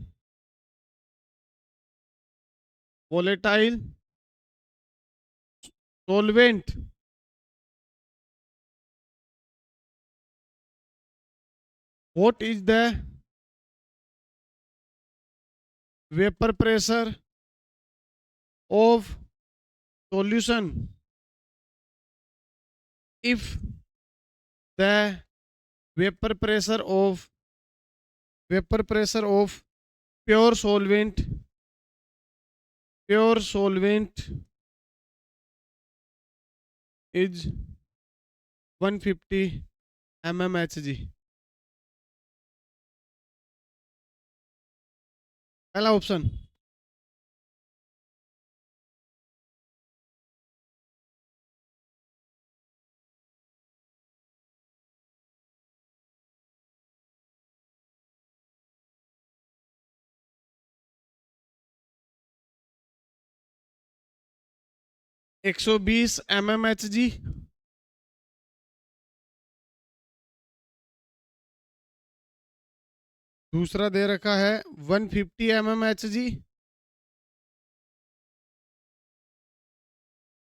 Speaker 1: solvent, what is the vapor pressure of solution if the vapor pressure of pure solvent is 150 mmHg। पहला option एक सौ 120 mmHg, दूसरा दे रखा है 150 mmHg,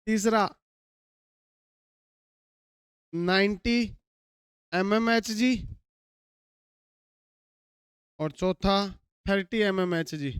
Speaker 1: तीसरा 90 mmHg और चौथा 30 mmHg।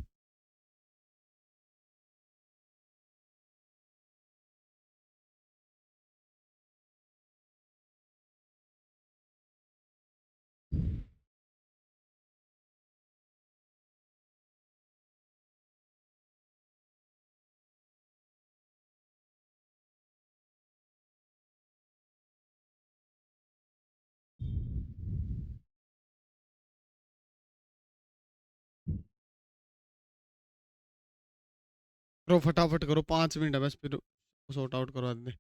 Speaker 1: करो फटाफट करो, 5 मिनट है बस, फिर सॉर्ट आउट करवा दें।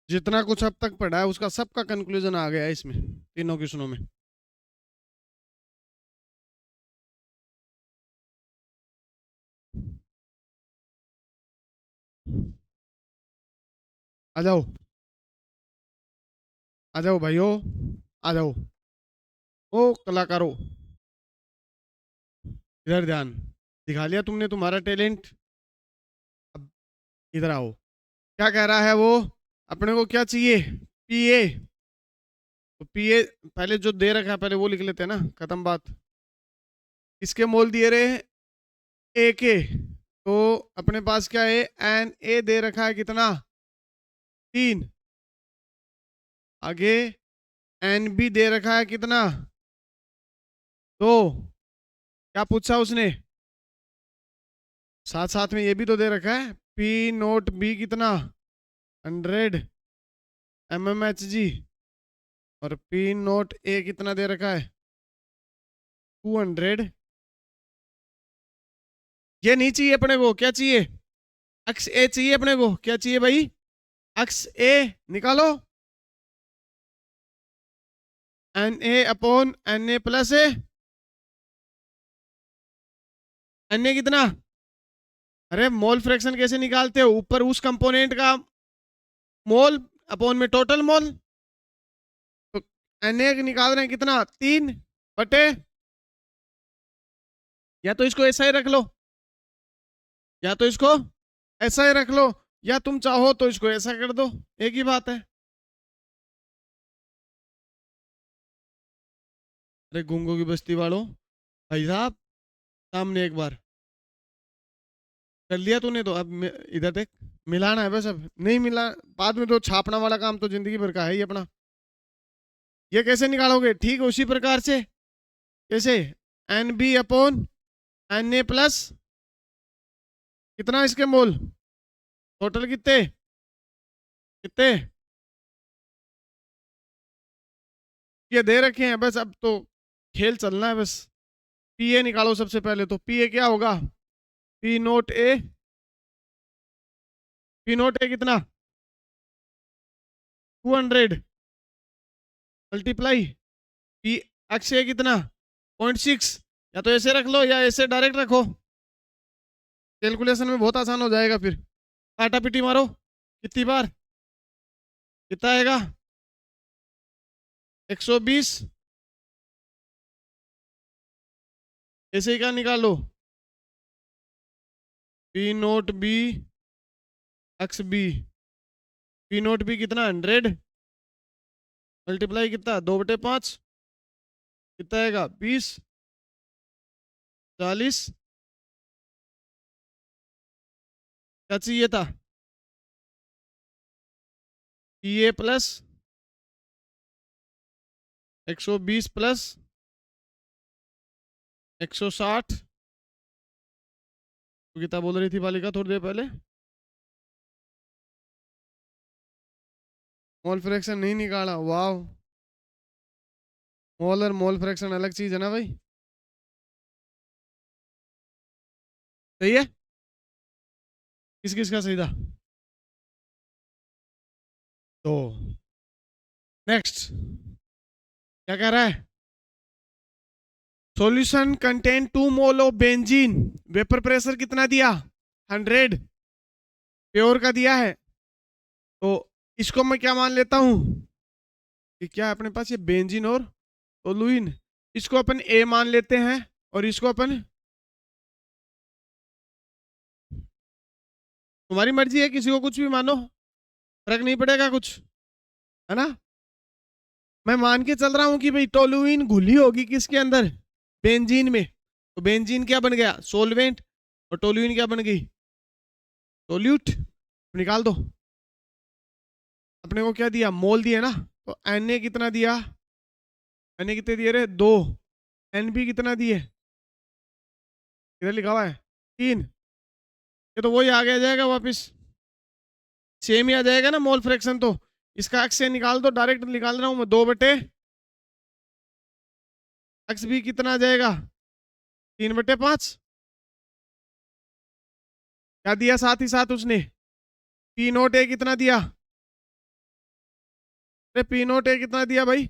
Speaker 1: जितना कुछ अब तक पढ़ा है उसका सबका कंक्लूजन आ गया है इसमें, तीनों क्वेश्चनों में। आ जाओ आ जाओ भाइयों, आ जाओ। ओ कलाकारों, इधर ध्यान। दिखा लिया तुमने तुम्हारा टैलेंट, अब इधर आओ। क्या कह रहा है वो, अपने को क्या चाहिए, पीए। तो पीए पहले जो दे रखा है पहले वो लिख लेते हैं ना, खत्म बात। इसके मोल दिए रहे ए के, तो अपने पास क्या है, एन ए दे रखा है कितना 3। आगे एन बी दे रखा है कितना 2। क्या पूछा उसने, साथ साथ में ये भी तो दे रखा है पी नोट बी कितना 100 mmHg और पी नोट ए कितना दे रखा है 200। ये नहीं चाहिए अपने को, क्या चाहिए, अक्स ए चाहिए अपने को। क्या चाहिए भाई, अक्स ए निकालो, n a upon n a plus a, n a कितना, अरे मोल फ्रैक्शन कैसे निकालते हो, ऊपर उस कंपोनेंट का मोल अपॉन में टोटल मोल। तो एन ए निकाल रहे हैं कितना 3 बटे या तो इसको ऐसा ही रख लो, या तो इसको ऐसा ही रख लो, या तुम चाहो तो इसको ऐसा कर दो, एक ही बात है। अरे गूंगों की बस्ती वालों, भाई साहब सामने एक बार कर लिया तूने तो अब इधर देख, मिलाना है बस, अब नहीं मिला बाद में तो छापना वाला काम तो जिंदगी भर का है ही अपना। ये कैसे निकालोगे? ठीक उसी प्रकार से, कैसे, n b upon n a plus कितना इसके मोल, टोटल कितने कितने ये दे रखे हैं, बस अब तो खेल चलना है बस। पी ए निकालो सबसे पहले, तो पी ए क्या होगा, पी नोट ए, पी नोट ए कितना 200 मल्टीप्लाई पी एक्स ए कितना 0.6, या तो ऐसे रख लो या ऐसे डायरेक्ट रखो, कैलकुलेशन में बहुत आसान हो जाएगा फिर। काटा पिटी मारो, कितनी बार, कितना आएगा 120, ऐसे ही क्या निकालो, p note B x b, p note b कितना 100 मल्टीप्लाई कितना 2/5, कितना आएगा 20, 40, क्या चाहिए था, पी ए प्लस 120 प्लस 160, तो कितना बोल रही थी बालिका थोड़ी देर पहले, मोल फ्रैक्शन नहीं निकाला, वाह, मोल और मोल फ्रैक्शन अलग चीज है ना भाई, सही है, किस किस का सही था, तो नेक्स्ट क्या कह रहा है, solution contain 2 mole of benzene, vapour pressure कितना दिया 100, प्योर का दिया है, तो इसको मैं क्या मान लेता हूं कि क्या है अपने पास ये बेंजीन और टोलुइन, इसको अपन ए मान लेते हैं और इसको अपन, तुम्हारी मर्जी है, किसी को कुछ भी मानो, फर्क नहीं पड़ेगा कुछ, है ना। मैं मान के चल रहा हूं कि भाई टोलुइन घुली होगी किसके अंदर, बेंजीन में, तो बेंजीन क्या बन गया सोलवेंट, और टोलुइन क्या बन गई टोल्यूट, निकाल दो। अपने को क्या दिया मोल दिया ना, तो एन ए कितना दिया, एन ए कितने दिए रे 2, एन बी कितना दिए, इधर लिखा हुआ है 3, ये तो वही आगे आ जाएगा वापस, सेम ही आ जाएगा ना मोल फ्रैक्शन, तो इसका एक्स से निकाल दो, डायरेक्ट निकाल रहा हूं मैं 2/एक्स बी कितना आ जाएगा 3/5, क्या दिया साथ ही साथ उसने, पी नोट ए कितना दिया, अरे पी नोट ए कितना दिया भाई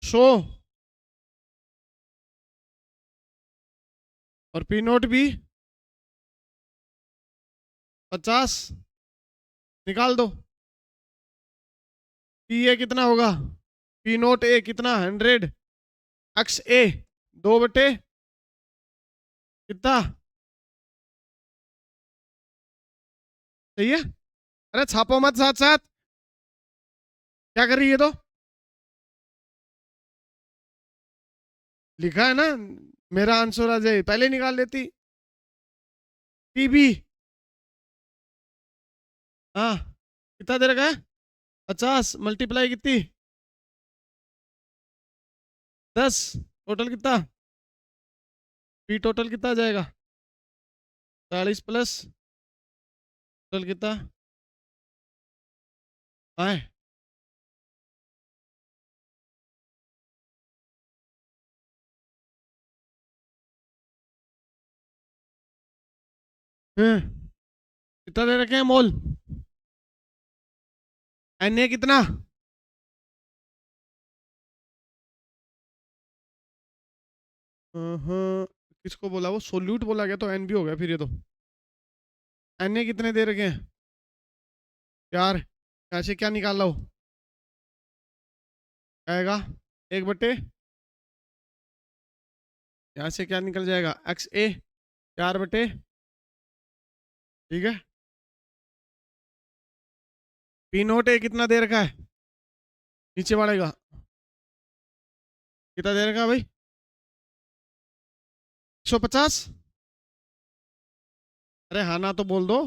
Speaker 1: 100, और पी नोट बी 50, निकाल दो, पी ए कितना होगा, पी नोट ए कितना 100, एक्स ए 2 कितना, सही है। अरे छापो मत साथ साथ, क्या कर रही है तो, लिखा है ना, मेरा आंसर आ जाए पहले निकाल लेती, पीबी, हाँ कितना दे रखा है 50 मल्टीप्लाई कितनी 10, टोटल कितना, पी टोटल कितना आ जाएगा 40 प्लस टोटल कितना आए, कितना दे रखे हैं मोल, एन ए कितना, किसको बोला वो सोल्यूट बोला गया, तो एन बी हो गया फिर ये तो, एन ए कितने दे रखे हैं यार, ऐसे क्या निकाल लो, आएगा 1/, यहाँ से क्या निकल जाएगा, एक्स ए 4/, ठीक है। पी नोट ए कितना दे रखा है नीचे वाले का, कितना दे रखा है भाई, 150। अरे हाँ ना तो बोल दो।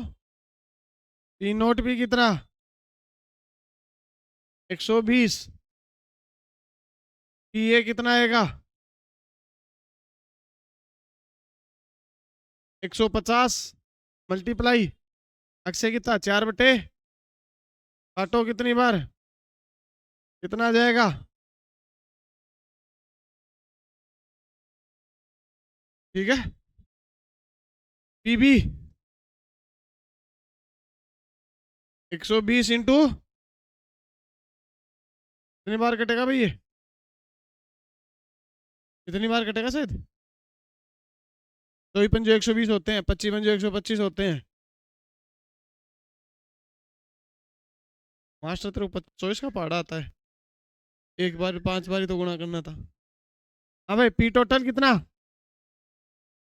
Speaker 1: पी नोट भी कितना, 120। पी ए कितना आएगा, 150 मल्टीप्लाई अक्षय कितना 4/, काटो कितनी बार, कितना आ जाएगा, ठीक है। पीबी 120 इंटू कितनी बार कटेगा भाई ये, कितनी बार कटेगा शायद, 2 पंजे 120 होते हैं, 25 पंजे 125 होते हैं। मास्टर तेरे को 24 का पहाड़ा आता है, एक बार 5 बार ही तो गुणा करना था। हाँ भाई, पी टोटल कितना,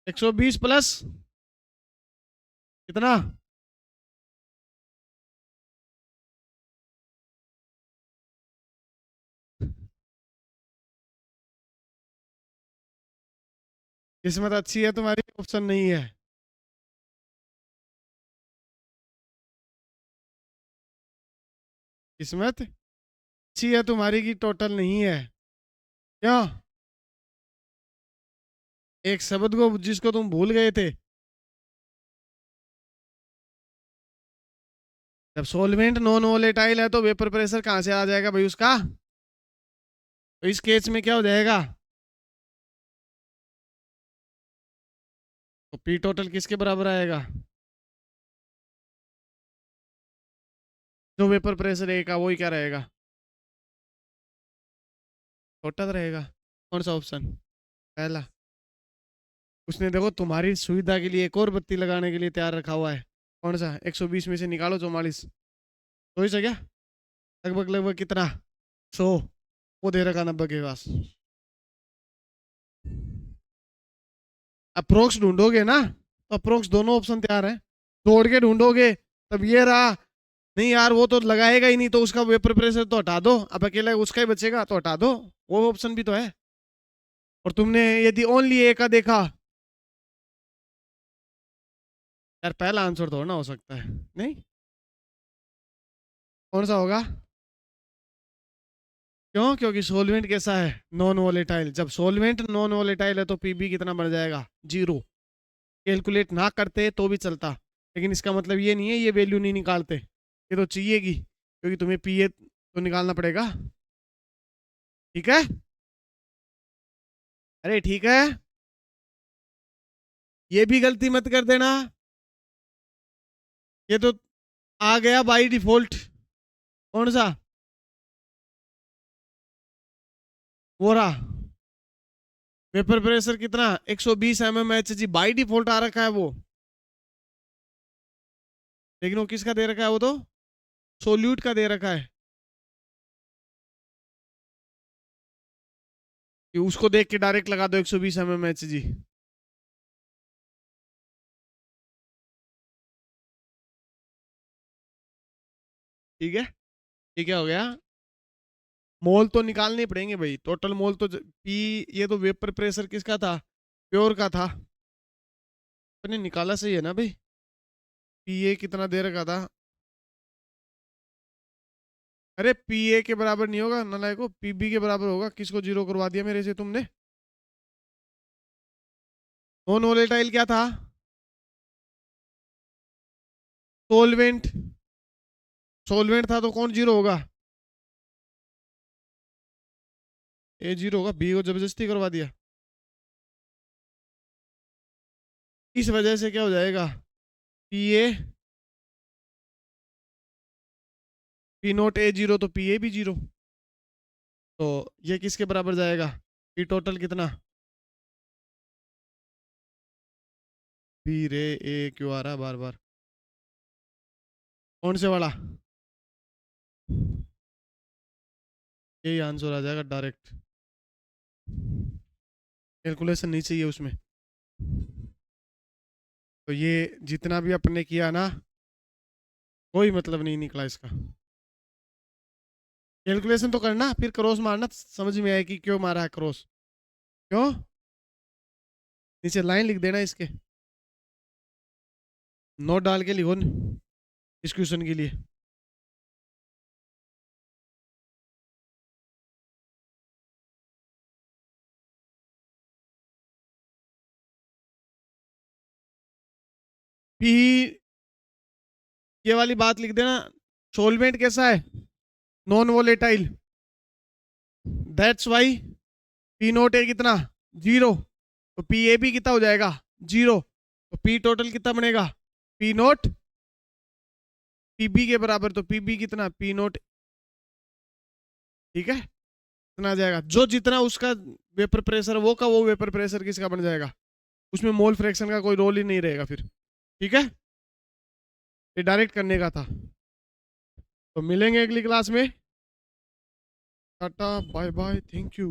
Speaker 1: 120 प्लस कितना, किस्मत अच्छी है तुम्हारी, ऑप्शन नहीं है। किस्मत अच्छी है तुम्हारी की टोटल नहीं है, क्यों, एक शब्द को जिसको तुम भूल गए थे। जब सोलवेंट नॉन वोलेटाइल है तो वेपर प्रेशर कहां से आ जाएगा भाई उसका, तो इस केस में क्या हो जाएगा, तो पी टोटल किसके बराबर आएगा, जो वेपर प्रेशर ए का वही क्या रहेगा, टोटल रहेगा। कौन सा ऑप्शन, पहला। उसने देखो तुम्हारी सुविधा के लिए एक और बत्ती लगाने के लिए तैयार रखा हुआ है, कौन सा, 120 में से निकालो 44, तो ही क्या, लगभग लगभग कितना, 100, वो दे रखा 90 के पास। अप्रोक्स ढूंढोगे ना, तो अप्रोक्स दोनों ऑप्शन तैयार है, तोड़ के ढूंढोगे तब ये रहा, नहीं यार वो तो लगाएगा ही नहीं तो उसका वेपर प्रेशर तो हटा दो, अब अकेला उसका ही बचेगा तो हटा दो, वो ऑप्शन भी तो है। और तुमने यदि ओनली ए का देखा, यार पहला आंसर थोड़ा ना हो सकता है, नहीं, कौन सा होगा, क्यों, क्योंकि सोलवेंट कैसा है, नॉन वोलेटाइल, जब सोलवेंट नॉन वोलेटाइल है तो पीबी कितना बढ़ जाएगा, 0। कैलकुलेट ना करते तो भी चलता, लेकिन इसका मतलब ये नहीं है ये वैल्यू नहीं निकालते, ये तो चाहिएगी क्योंकि तुम्हें पी ए तो निकालना पड़ेगा, ठीक है। अरे ठीक है, ये भी गलती मत कर देना, ये तो आ गया बाई डिफॉल्ट, कौन सा, वो रहा, वेपर प्रेशर कितना 120 एमएम जी बाई डिफॉल्ट आ रखा है वो, लेकिन वो किसका दे रखा है, वो तो सोल्यूट का दे रखा है, कि उसको देख के डायरेक्ट लगा दो 120 एमएम जी। ठीक है, ये क्या हो गया, मोल तो निकालने पड़ेंगे भाई, टोटल मोल तो पी, ये तो वेपर प्रेशर किसका था, प्योर का था, अपने निकाला सही है ना भाई, पी ए कितना दे रखा था, अरे पी ए के बराबर नहीं होगा नालायको, पीबी के बराबर होगा, किसको जीरो करवा दिया मेरे से तुमने, नॉन वोलेटाइल क्या था, सोलवेंट, सोलवेंट था तो कौन जीरो होगा, ए जीरो होगा, बी को जबरदस्ती करवा दिया, इस वजह से क्या हो जाएगा, पी ए, पी नोट ए जीरो तो पी ए भी जीरो, तो ये किसके बराबर जाएगा, पी टोटल कितना, पी रे ए क्यों आ रहा बार बार, कौन से वाला, यही आंसर आ जाएगा डायरेक्ट। कैलकुलेशन नहीं चाहिए उसमें। तो ये जितना भी अपने किया ना, कोई मतलब नहीं निकला इसका। कैलकुलेशन तो करना, फिर क्रॉस मारना, समझ में आए कि क्यों मारा है क्रॉस, क्यों। नीचे लाइन लिख देना इसके, नोट डाल के लिखो इस क्वेश्चन के लिए। पी, ये वाली बात लिख देना। सोलवेंट कैसा है, non volatile, that's why P note है कितना, 0। तो पी ए भी कितना हो जाएगा, 0। तो पी टोटल कितना बनेगा, पी नोट पी बी के बराबर। तो पी बी कितना, पी नोट, ठीक है, इतना आ जाएगा। जो जितना उसका वेपर प्रेशर वो का वो वेपर प्रेशर किसका बन जाएगा, उसमें मोल फ्रैक्शन का कोई रोल ही नहीं रहेगा फिर। ठीक है, ये डायरेक्ट करने का था। तो मिलेंगे अगली क्लास में। Tata bye bye, thank you.